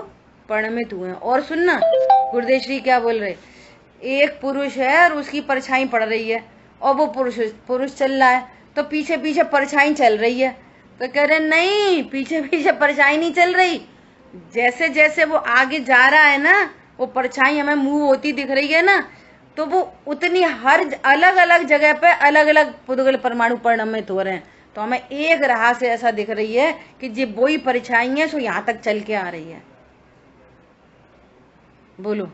परिणमित हुए हैं। और सुनना गुरुदेव श्री क्या बोल रहे, एक पुरुष है और उसकी परछाई पड़ रही है और वो पुरुष चल रहा है तो पीछे पीछे परछाई चल रही है। तो कह रहे नहीं, पीछे पीछे परछाई नहीं चल रही, जैसे जैसे वो आगे जा रहा है ना, वो परछाई हमें मूव होती दिख रही है ना, तो वो उतनी हर अलग अलग जगह पे अलग अलग पुद्गल परमाणु परिणमित हो रहे हैं। तो हमें एक राह से ऐसा दिख रही है कि जो वही परछाई है सो यहाँ तक चल के आ रही है। बोलो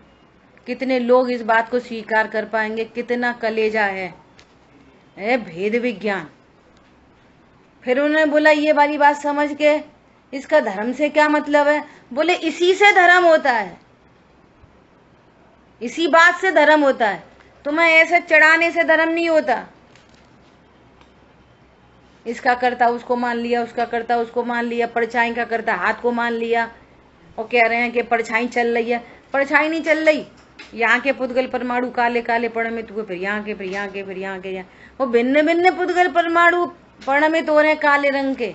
कितने लोग इस बात को स्वीकार कर पाएंगे? कितना कलेजा है भेद विज्ञान। फिर उन्होंने बोला ये वाली बात समझ के इसका धर्म से क्या मतलब है? बोले इसी से धर्म होता है, इसी बात से धर्म होता है। तुम्हें ऐसे चढ़ाने से धर्म नहीं होता। इसका करता उसको मान लिया, उसका करता उसको मान लिया, परछाई का करता हाथ को मान लिया और कह रहे हैं कि परछाई चल रही है। परछाई नहीं चल रही, यहाँ के पुद्गल परमाणु काले काले परिणमित हुए, फिर यहाँ के, फिर यहाँ के, फिर यहाँ के, वो भिन्न भिन्न पुद्गल परमाणु परिणमित हो रहे हैं काले रंग के।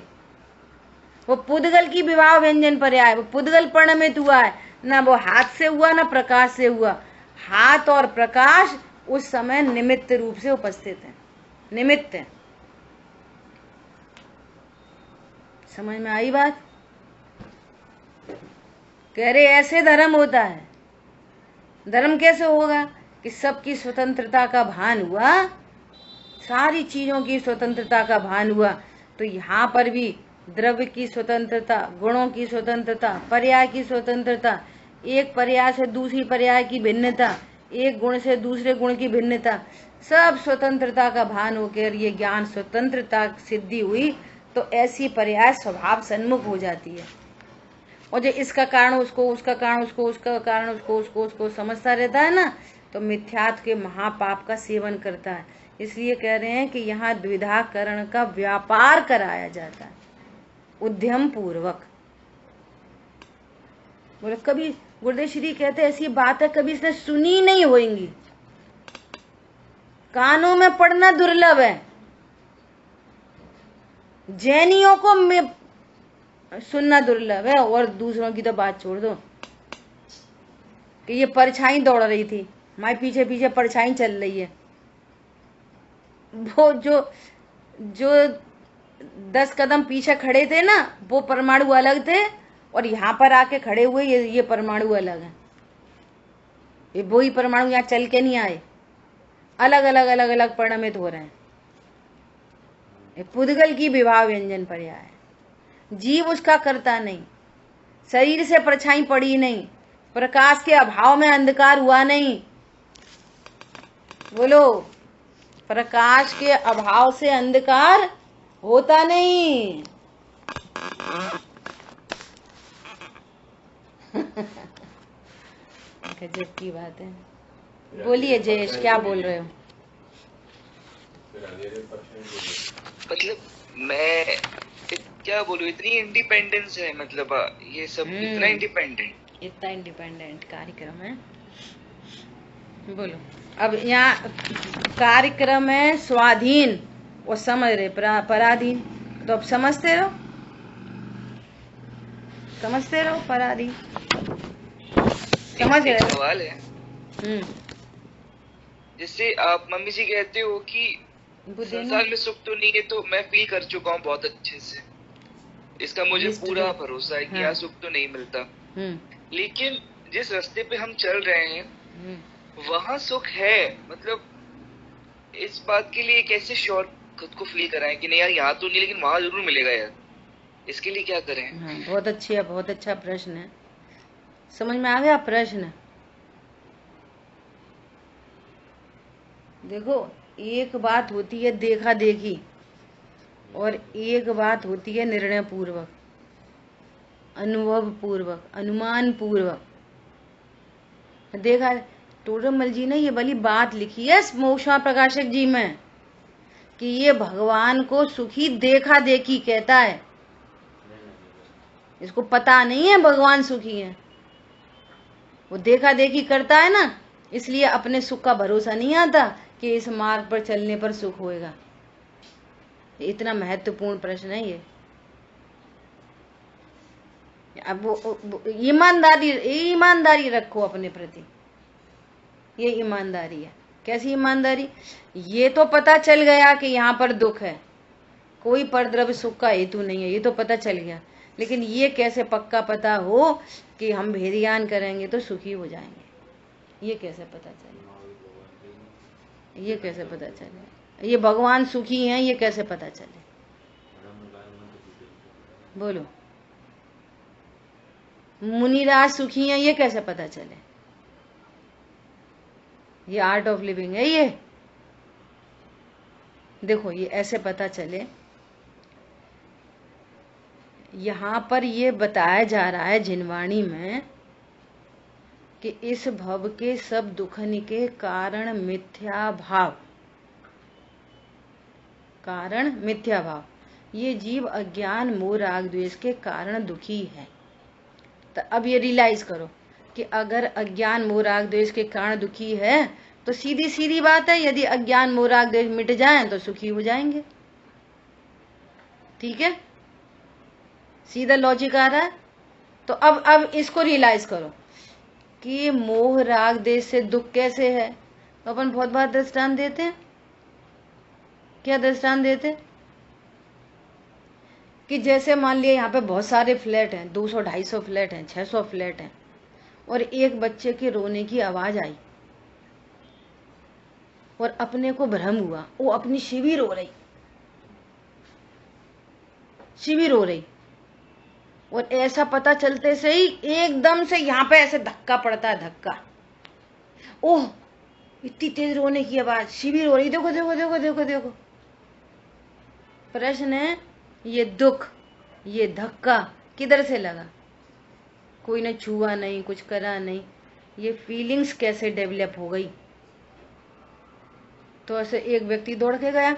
वो पुद्गल की विवाह व्यंजन पर्याय, वो पुद्गल परिणमित हुआ है ना, वो हाथ से हुआ ना प्रकाश से हुआ। हाथ और प्रकाश उस समय निमित्त रूप से उपस्थित है, निमित्त है। समझ में आई बात? कह रहे ऐसे धर्म होता है। धर्म कैसे होगा कि सबकी स्वतंत्रता का भान हुआ, सारी चीजों की स्वतंत्रता का भान हुआ। तो यहाँ पर भी द्रव्य की स्वतंत्रता, गुणों की स्वतंत्रता, पर्याय की स्वतंत्रता, एक पर्याय से दूसरी पर्याय की भिन्नता, एक गुण से दूसरे गुण की भिन्नता, सब स्वतंत्रता का भान होकर ये ज्ञान स्वतंत्रता सिद्धि हुई। तो ऐसी पर्याय स्वभाव सन्मुख हो जाती है और जो इसका कारण उसको, उसका कारण उसको, उसका कारण उसको समझता रहता है ना, तो मिथ्यात्व के महापाप का सेवन करता है। इसलिए कह रहे हैं कि यहाँ द्विधाकरण का व्यापार कराया जाता है उद्यम पूर्वक। बोले कभी गुरुदेव श्री कहते ऐसी बात है कभी इसने सुनी नहीं होगी, कानों में पड़ना दुर्लभ है। जैनियों को सुनना दुर्लभ है और दूसरों की तो बात छोड़ दो कि ये परछाई दौड़ रही थी, माई पीछे पीछे परछाई चल रही है। वो जो 10 कदम पीछे खड़े थे ना, वो परमाणु अलग थे और यहाँ पर आके खड़े हुए ये परमाणु अलग है। ये वही परमाणु यहाँ चल के नहीं आए, अलग अलग अलग अलग परिणमित हो रहे हैं। पुद्गल की विवाह व्यंजन पर्याय है। जीव उसका करता नहीं, शरीर से परछाई पड़ी नहीं, प्रकाश के अभाव में अंधकार हुआ नहीं। बोलो प्रकाश के अभाव से अंधकार होता नहीं। गजब की बात है। बोलिए जयेश, क्या बोल रहे हो? मतलब मैं क्या बोलूं, इतनी इंडिपेंडेंस है, मतलब ये सब इतना इंडिपेंडेंट कार्यक्रम है। बोलो अब यहाँ कार्यक्रम है स्वाधीन, वो समझ रहे पराधीन। तो अब समझते रहो पराधीन, समझ रहे। सवाल है जिससे आप मम्मी जी कहते हो कि संसार में सुख तो नहीं है, तो मैं फील कर चुका हूँ बहुत अच्छे से। इसका मुझे पूरा भरोसा है कि यहाँ सुख तो नहीं मिलता, लेकिन जिस रास्ते पे हम चल रहे हैं वहाँ सुख है। मतलब इस बात के लिए कैसे श्योर खुद को फील कराएं कि नहीं यार यहाँ तो नहीं, लेकिन वहाँ जरूर मिलेगा यार। इसके लिए क्या करें? बहुत अच्छी है, बहुत अच्छा प्रश्न है। समझ में आ गया प्रश्न? देखो एक बात होती है देखा देखी और एक बात होती है निर्णय पूर्वक, अनुभव पूर्वक, अनुमान पूर्वक। देखा टोडरमल जी ने ये वाली बात लिखी है मोक्षा प्रकाशक जी में कि ये भगवान को सुखी देखा देखी कहता है। इसको पता नहीं है भगवान सुखी है, वो देखा देखी करता है ना, इसलिए अपने सुख का भरोसा नहीं आता कि इस मार्ग पर चलने पर सुख होएगा। इतना महत्वपूर्ण प्रश्न है ये। अब वो ईमानदारी रखो अपने प्रति, ये ईमानदारी है। कैसी ईमानदारी? ये तो पता चल गया कि यहाँ पर दुख है, कोई परद्रव्य सुख का हेतु नहीं है, ये तो पता चल गया, लेकिन ये कैसे पक्का पता हो कि हम भेद ज्ञान करेंगे तो सुखी हो जाएंगे? ये कैसे पता चले? ये कैसे पता चले? ये भगवान सुखी हैं, ये कैसे पता चले? बोलो। मुनिराज सुखी हैं, ये कैसे पता चले? ये आर्ट ऑफ लिविंग है ये। देखो ये ऐसे पता चले, यहां पर ये बताया जा रहा है जिनवाणी में कि इस भव के सब दुखन के कारण मिथ्या भाव, कारण मिथ्या भाव, ये जीव अज्ञान मोह राग द्वेष के कारण दुखी है। तो अब ये रियलाइज करो कि अगर अज्ञान मोह राग द्वेष के कारण दुखी है तो सीधी सीधी बात है, यदि अज्ञान मोह राग द्वेष मिट जाएं तो सुखी हो जाएंगे। ठीक है, सीधा लॉजिक आ रहा है। तो अब इसको रियलाइज करो कि मोह राग द्वेष से दुख कैसे है। तो अपन बहुत बार दृष्टांत देते हैं। क्या दृष्टांत देते? कि जैसे मान लिया यहाँ पे बहुत सारे फ्लैट हैं, 200-250 फ्लैट हैं, 600 फ्लैट हैं, और एक बच्चे के रोने की आवाज आई और अपने को भ्रम हुआ, वो अपनी शिवी रो रही, शिवी रो रही, और ऐसा पता चलते से ही एकदम से यहाँ पे ऐसे धक्का पड़ता है, धक्का, ओह इतनी तेज रोने की आवाज, शिवी रो रही, देखो देखो देखो देखो देखो। प्रश्न है, ये दुख, ये धक्का किधर से लगा? कोई ने छुआ नहीं, कुछ करा नहीं, ये फीलिंग्स कैसे डेवलप हो गई? तो ऐसे एक व्यक्ति दौड़ के गया,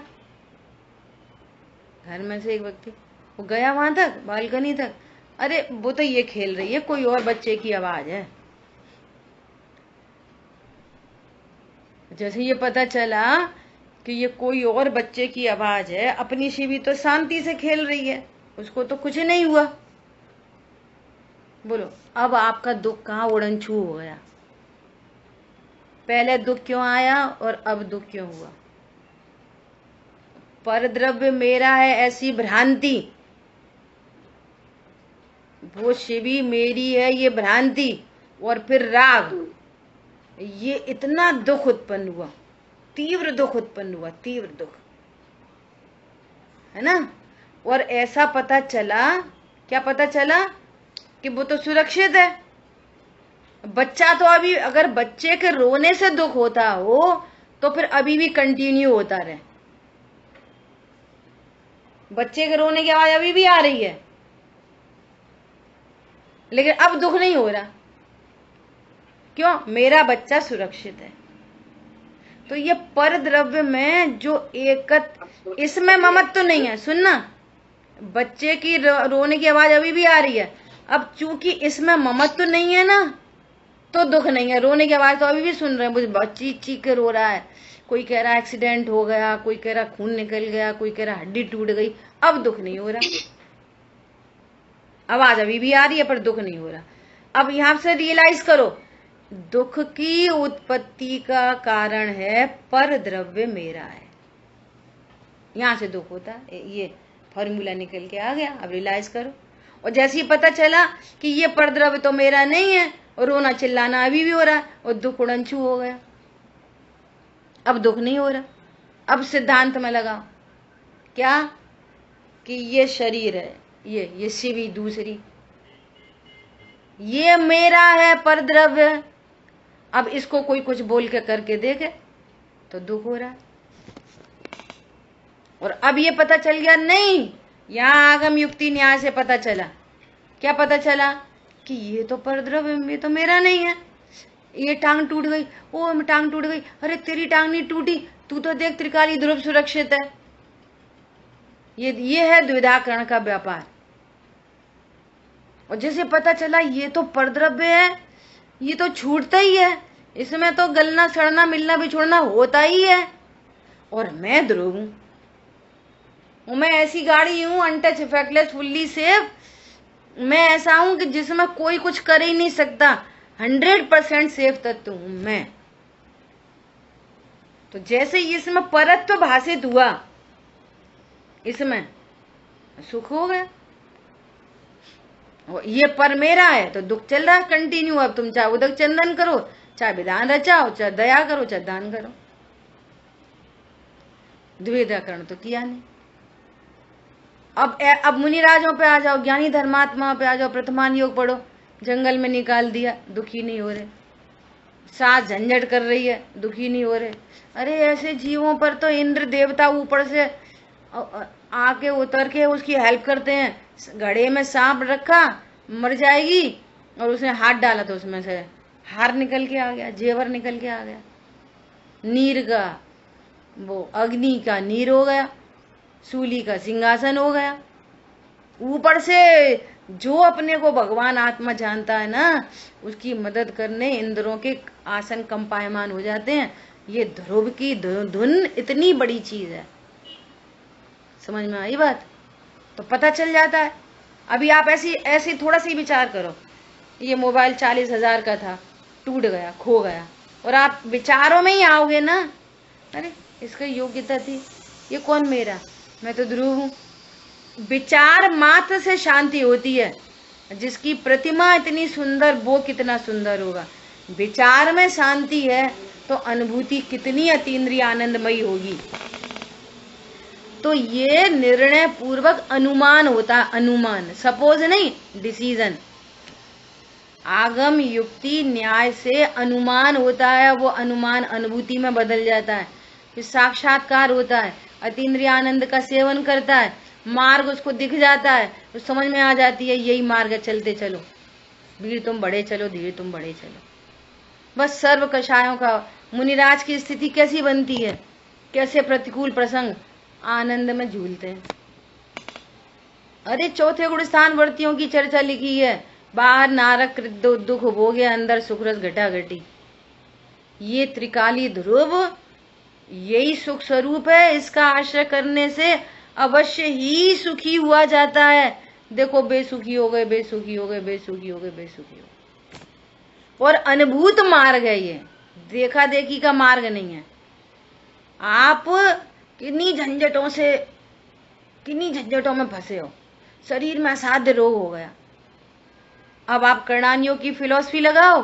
घर में से एक व्यक्ति वो गया वहां तक, बालकनी तक, अरे वो तो ये खेल रही है, कोई और बच्चे की आवाज है। जैसे ये पता चला कि ये कोई और बच्चे की आवाज है, अपनी शिवी तो शांति से खेल रही है, उसको तो कुछ नहीं हुआ। बोलो अब आपका दुख कहाँ उड़न छू हो गया? पहले दुख क्यों आया और अब दुख क्यों हुआ? परद्रव्य मेरा है ऐसी भ्रांति, वो शिवी मेरी है ये भ्रांति, और फिर राग, ये इतना दुख उत्पन्न हुआ, तीव्र दुख उत्पन्न हुआ, तीव्र दुख, है ना। और ऐसा पता चला, क्या पता चला? कि वो तो सुरक्षित है। बच्चा तो अभी, अगर बच्चे के रोने से दुख होता हो तो फिर अभी भी कंटिन्यू होता रहे। बच्चे के रोने की आवाज अभी भी आ रही है, लेकिन अब दुख नहीं हो रहा। क्यों? मेरा बच्चा सुरक्षित है। तो ये पर द्रव्य में जो इसमें ममत्व तो नहीं है। सुनना, बच्चे की रोने की आवाज अभी भी आ रही है, अब चूंकि इसमें ममत्व तो नहीं है ना, तो दुख नहीं है। रोने की आवाज तो अभी भी सुन रहे हैं, मुझे चीख चीख के रो रहा है, कोई कह रहा है एक्सीडेंट हो गया, कोई कह रहा खून निकल गया, कोई कह रहा हड्डी टूट गई, अब दुख नहीं हो रहा। आवाज अभी भी आ रही है पर दुख नहीं हो रहा। अब यहां से रियलाइज करो, दुख की उत्पत्ति का कारण है पर द्रव्य मेरा है, यहां से दुख होता है। ये फॉर्मूला निकल के आ गया। अब रियलाइज करो, और जैसे ही पता चला कि ये पर द्रव्य तो मेरा नहीं है, और रोना चिल्लाना अभी भी हो रहा है, और दुख उड़नछू हो गया, अब दुख नहीं हो रहा। अब सिद्धांत में लगाओ क्या? कि ये शरीर है, ये शिवी दूसरी, ये मेरा है पर द्रव्य। अब इसको कोई कुछ बोल के करके देखे तो दुख हो रहा है। और अब ये पता चल गया नहीं, यहां आगम युक्ति न्याय से पता चला। क्या पता चला? कि ये तो पर द्रव्य, ये तो मेरा नहीं है। ये टांग टूट गई, ओ टांग टूट गई, अरे तेरी टांग नहीं टूटी, तू तो देख त्रिकाली ध्रुव सुरक्षित है। ये है द्विधाकरण का व्यापार। और जैसे पता चला ये तो परद्रव्य है, ये तो छूटता ही है, इसमें तो गलना सड़ना मिलना बिछुड़ना होता ही है, और मैं ध्रुव हूं, मैं ऐसी गाड़ी हूं, अनटच इफेक्टलेस फुल्ली सेफ। मैं ऐसा हूं कि जिसमें कोई कुछ कर ही नहीं सकता, 100% सेफ तत्व हूं मैं। तो जैसे इसमें परत्व भाषित हुआ, इसमें सुख हो गया। ये पर मेरा है तो दुख चल रहा है कंटिन्यू। अब तुम चाहे उदक चंदन करो, चाहे विधान रचाओ, चाहे दया करो, चाहे दान करो, द्विधाकरण तो किया नहीं। अब मुनिराजों पे आ जाओ, ज्ञानी धर्मात्माओं पे आ जाओ, प्रथमान योग पढ़ो, जंगल में निकाल दिया, दुखी नहीं हो रहे, सास झंझट कर रही है, दुखी नहीं हो रहे। अरे ऐसे जीवों पर तो इंद्र देवता ऊपर से आके उतर के उसकी हेल्प करते हैं। घड़े में सांप रखा, मर जाएगी, और उसने हाथ डाला तो उसमें से हार निकल के आ गया, जेवर निकल के आ गया, नीर का वो अग्नि का नीर हो गया, सूली का सिंहासन हो गया। ऊपर से जो अपने को भगवान आत्मा जानता है ना, उसकी मदद करने इंद्रों के आसन कंपायमान हो जाते हैं। ये ध्रुव की धुन इतनी बड़ी चीज है, समझ में आई बात? तो पता चल जाता है। अभी आप ऐसी थोड़ा सी विचार करो, ये मोबाइल 40,000 का था, टूट गया, खो गया, और आप विचारों में ही आओगे ना, अरे इसका योग्यता थी, ये कौन मेरा, मैं तो ध्रुव हूं। विचार मात्र से शांति होती है। जिसकी प्रतिमा इतनी सुंदर, वो कितना सुंदर होगा। विचार में शांति है तो अनुभूति कितनी अतीन्द्रिय आनंदमयी होगी। तो ये निर्णय पूर्वक अनुमान होता है, अनुमान, सपोज नहीं, डिसीजन। आगम युक्ति न्याय से अनुमान होता है, वो अनुमान अनुभूति में बदल जाता है, फिर साक्षात्कार होता है, अतीन्द्रिय आनंद का सेवन करता है, मार्ग उसको दिख जाता है, तो समझ में आ जाती है यही मार्ग है, चलते चलो, भीड़ तुम बढ़े चलो, धीरे तुम बढ़े चलो। बस सर्व कषायों का मुनिराज की स्थिति कैसी बनती है, कैसे प्रतिकूल प्रसंग आनंद में झूलते हैं। अरे चौथे गुण स्थान वर्तियों की चर्चा लिखी है, बाहर नारक दुख भोगे, अंदर सुखरस घटा घटी। ये त्रिकाली ध्रुव यही सुख स्वरूप है, इसका आश्रय करने से अवश्य ही सुखी हुआ जाता है। देखो बेसुखी हो गए, बेसुखी हो गए, बेसुखी हो गए, बेसुखी हो गए। और अनुभूत मार्ग है ये, देखा देखी का मार्ग नहीं है। आप किन्हीं झंझटों में फंसे हो, शरीर में असाध्य रोग हो गया, अब आप कर्णानियों की फिलॉसफी लगाओ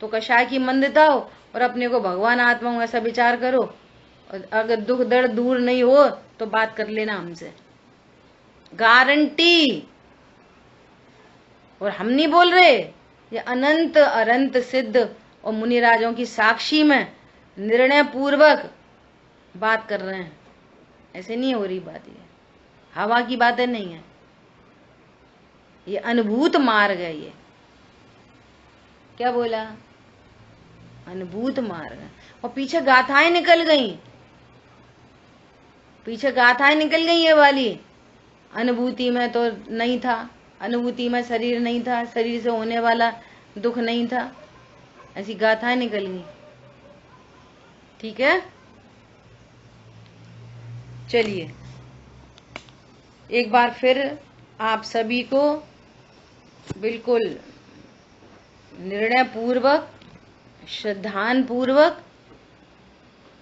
तो कषाय की मंदता हो, और अपने को भगवान आत्मा हूं ऐसा विचार करो, और अगर दुख दर्द दूर नहीं हो तो बात कर लेना हमसे, गारंटी। और हम नहीं बोल रहे, ये अनंत अनंत सिद्ध और मुनिराजों की साक्षी में निर्णय पूर्वक बात कर रहे हैं, ऐसे नहीं हो रही बात, ये हवा की बातें नहीं है, ये अनुभूत मार्ग है। ये क्या बोला, अनुभूत मार्ग है। और पीछे गाथाएं निकल गई, पीछे गाथाएं निकल गई, ये वाली अनुभूति में तो नहीं था, अनुभूति में शरीर नहीं था, शरीर से होने वाला दुख नहीं था, ऐसी गाथाएं निकल गई। ठीक है, चलिए एक बार फिर आप सभी को बिल्कुल निर्णय पूर्वक, श्रद्धान पूर्वक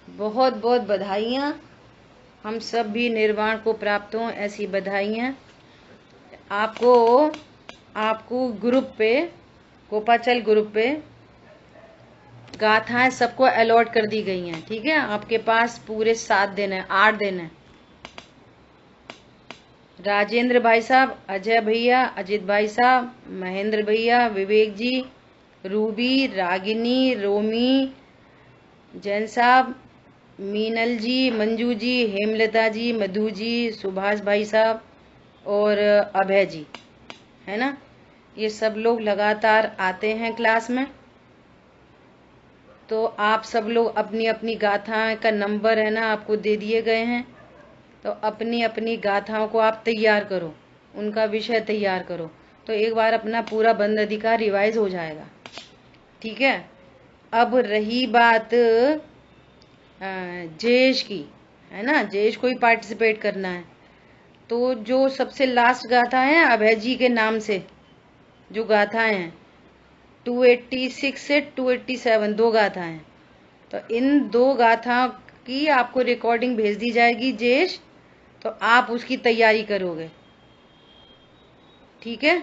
बहुत बहुत बधाइयाँ। हम सब भी निर्वाण को प्राप्त हों ऐसी बधाइयाँ। आपको ग्रुप पे, कोपाचल ग्रुप पे गाथाएं सबको अलॉट कर दी गई हैं। ठीक है, आपके पास पूरे 7 दिन है, 8 दिन है। राजेंद्र भाई साहब, अजय भैया, अजित भाई साहब, महेंद्र भैया, विवेक जी, रूबी, रागिनी, रोमी, जैन साहब, मीनल जी, मंजू जी, हेमलता जी, मधु जी, सुभाष भाई साहब और अभय जी, है ना। ये सब लोग लगातार आते हैं क्लास में। तो आप सब लोग अपनी अपनी गाथाएं का नंबर है ना आपको दे दिए गए हैं, तो अपनी अपनी गाथाओं को आप तैयार करो, उनका विषय तैयार करो। तो एक बार अपना पूरा बंद अधिकार रिवाइज हो जाएगा। ठीक है। अब रही बात जयेश की, है ना, जयेश को ही पार्टिसिपेट करना है। तो जो सबसे लास्ट गाथा है अभय जी के नाम से जो गाथाएं हैं 286 से 287 दो गाथा हैं। तो इन दो गाथा की आपको रिकॉर्डिंग भेज दी जाएगी जयेश, तो आप उसकी तैयारी करोगे। ठीक है।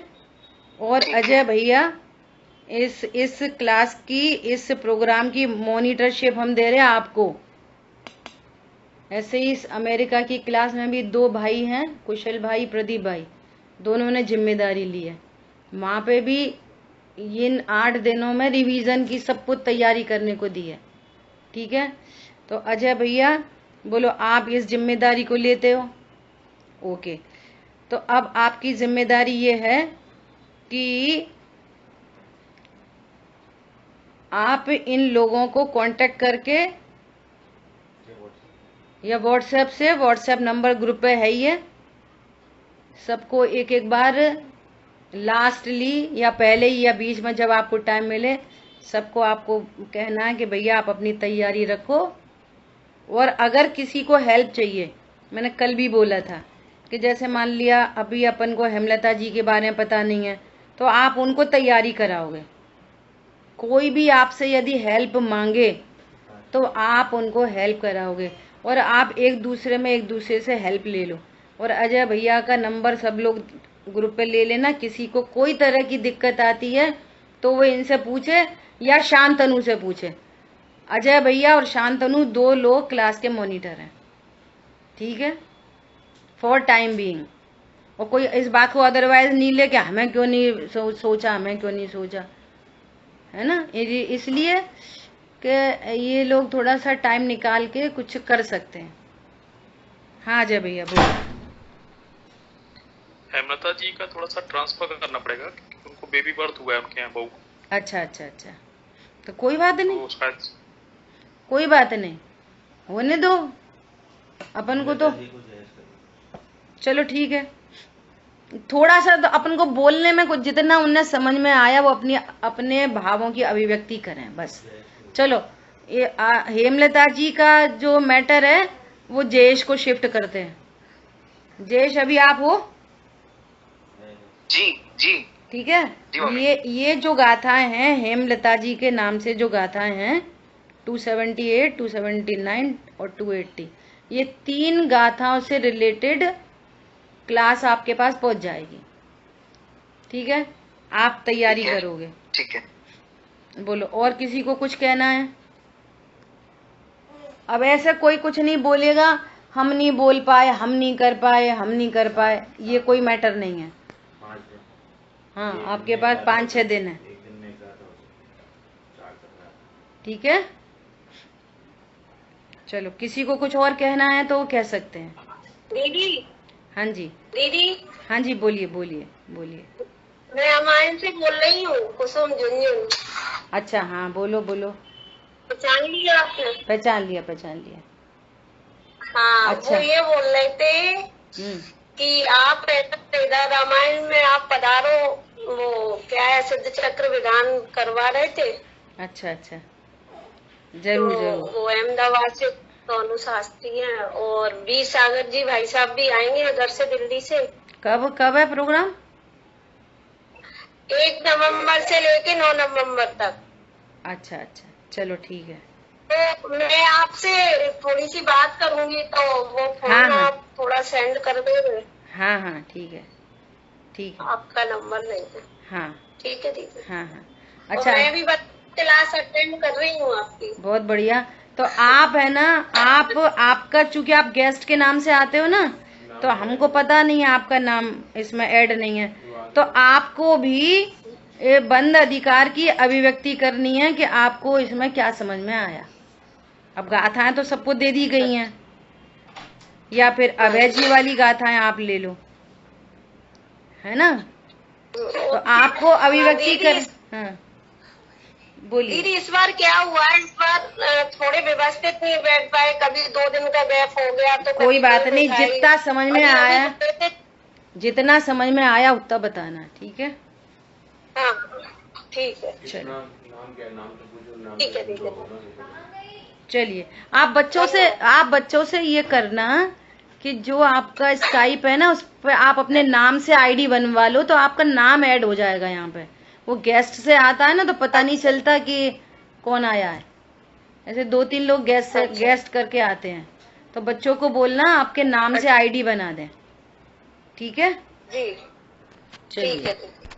और अजय भैया इस क्लास की, इस प्रोग्राम की मॉनिटरशिप हम दे रहे हैं आपको। ऐसे ही इस अमेरिका की क्लास में भी दो भाई हैं, कुशल भाई, प्रदीप भाई, दोनों ने जिम्मेदारी ली है। वहां पे भी इन 8 दिनों में रिवीजन की सब कुछ तैयारी करने को दी है। ठीक है। तो अजय भैया बोलो आप इस जिम्मेदारी को लेते हो? ओके। तो अब आपकी जिम्मेदारी ये है कि आप इन लोगों को कांटेक्ट करके या व्हाट्सएप से, व्हाट्सएप नंबर ग्रुप पे है ही है, सबको एक एक बार लास्टली या पहले ही या बीच में जब आपको टाइम मिले सबको आपको कहना है कि भैया आप अपनी तैयारी रखो। और अगर किसी को हेल्प चाहिए, मैंने कल भी बोला था कि जैसे मान लिया अभी अपन को हेमलता जी के बारे में पता नहीं है तो आप उनको तैयारी कराओगे। कोई भी आपसे यदि हेल्प मांगे तो आप उनको हेल्प कराओगे और आप एक दूसरे से हेल्प ले लो। और अजय भैया का नंबर सब लोग ग्रुप पे ले लेना। किसी को कोई तरह की दिक्कत आती है तो वो इनसे पूछे या शांतनु से पूछे। अजय भैया और शांतनु दो लोग क्लास के मॉनिटर हैं। ठीक है, फॉर टाइम बीइंग। और कोई इस बात को अदरवाइज नहीं ले कि हमें क्यों नहीं सोचा, हमें क्यों नहीं सोचा, है ना। इसलिए कि ये लोग थोड़ा सा टाइम निकाल के कुछ कर सकते हैं। हाँ अजय भैया बोलो। हेमलता जी का थोड़ा सा ट्रांसफर करना पड़ेगा क्योंकि उनको बेबी बर्थ हुआ है उनके यहाँ बहू। अच्छा अच्छा अच्छा, तो कोई बात नहीं, तो शायद कोई बात नहीं, होने दो अपन को। तो चलो ठीक है, थोड़ा सा तो अपन को बोलने में कुछ जितना उन्हें समझ में आया वो अपने भावों की अभिव्यक्ति करें बस। चलो ये हेमलता जी का जो मैटर है वो जयेश को शिफ्ट करते हैं। जयेश अभी आप हो? जी जी ठीक है। ये जो गाथाएं हैं हेमलता जी के नाम से, जो गाथाएं हैं 278, 279 और 280, ये 3 गाथाओं से रिलेटेड क्लास आपके पास पहुंच जाएगी। ठीक है, आप तैयारी करोगे। ठीक है। बोलो और किसी को कुछ कहना है? अब ऐसे कोई कुछ नहीं बोलेगा हम नहीं बोल पाए, हम नहीं कर पाए, हम नहीं कर पाए, ये कोई मैटर नहीं है। हाँ आपके पास 5-6 दिन है। ठीक है, चलो किसी को कुछ और कहना है तो वो कह सकते हैं। दीदी। हाँ जी दीदी। हाँ जी बोलिए बोलिए बोलिए। मैं अमायन से बोल रही हूँ, कुसुम झुंझुन। अच्छा हाँ बोलो बोलो। पहचान लिया आपने? पहचान लिया पहचान लिया। हाँ अच्छा। वो ये बोल रहे थे कि आप ऐसा रामायण में आप पधारो, वो क्या है सिद्ध चक्र विधान करवा रहे थे। अच्छा अच्छा, जरूर तो जरूर। वो अहमदाबाद से सोनू शास्त्री हैं और बी सागर जी भाई साहब भी आएंगे उधर से, दिल्ली से। कब है प्रोग्राम? 1 नवंबर से लेके 9 नवंबर तक। अच्छा अच्छा चलो ठीक है। तो मैं आपसे थोड़ी सी बात करूंगी तो वो फोन आप थोड़ा सेंड कर दोगे? हाँ हाँ ठीक है ठीक है। आपका नंबर नहीं है? हाँ ठीक है दीदी। हाँ हाँ अच्छा। अच्छा मैं भी क्लास अटेंड कर रही हूँ आपकी। बहुत बढ़िया। तो आप है ना, आपका चूंकि आप गेस्ट के नाम से आते हो ना, तो हमको पता नहीं है आपका नाम इसमें ऐड नहीं है, तो आपको भी बंद अधिकार की अभिव्यक्ति करनी है कि आपको इसमें क्या समझ में आया। अब गाथाएं तो सबको दे दी गई हैं, या फिर अभय जी वाली गाथाएं आप ले लो, है ना। तो आपको अभिव्यक्ति कर। हाँ बोलिए दीदी। इस बार क्या हुआ है, इस बार थोड़े व्यवस्थित नहीं बैठ पाए, कभी 2 दिन का गैप हो गया तो कोई बात नहीं, जितना समझ में आया। जितना समझ में आया उतना बताना, ठीक है? हाँ ठीक है, चलो ठीक है दीदी। चलिए, आप बच्चों से ये करना कि जो आपका स्काइप है ना उस पे आप अपने नाम से आईडी बनवा लो, तो आपका नाम ऐड हो जाएगा यहाँ पे। वो गेस्ट से आता है ना तो पता नहीं चलता कि कौन आया है। ऐसे 2-3 लोग गेस्ट करके आते हैं, तो बच्चों को बोलना आपके नाम से आईडी बना दें, ठीक है? जी चलिए ठीक है दीदी।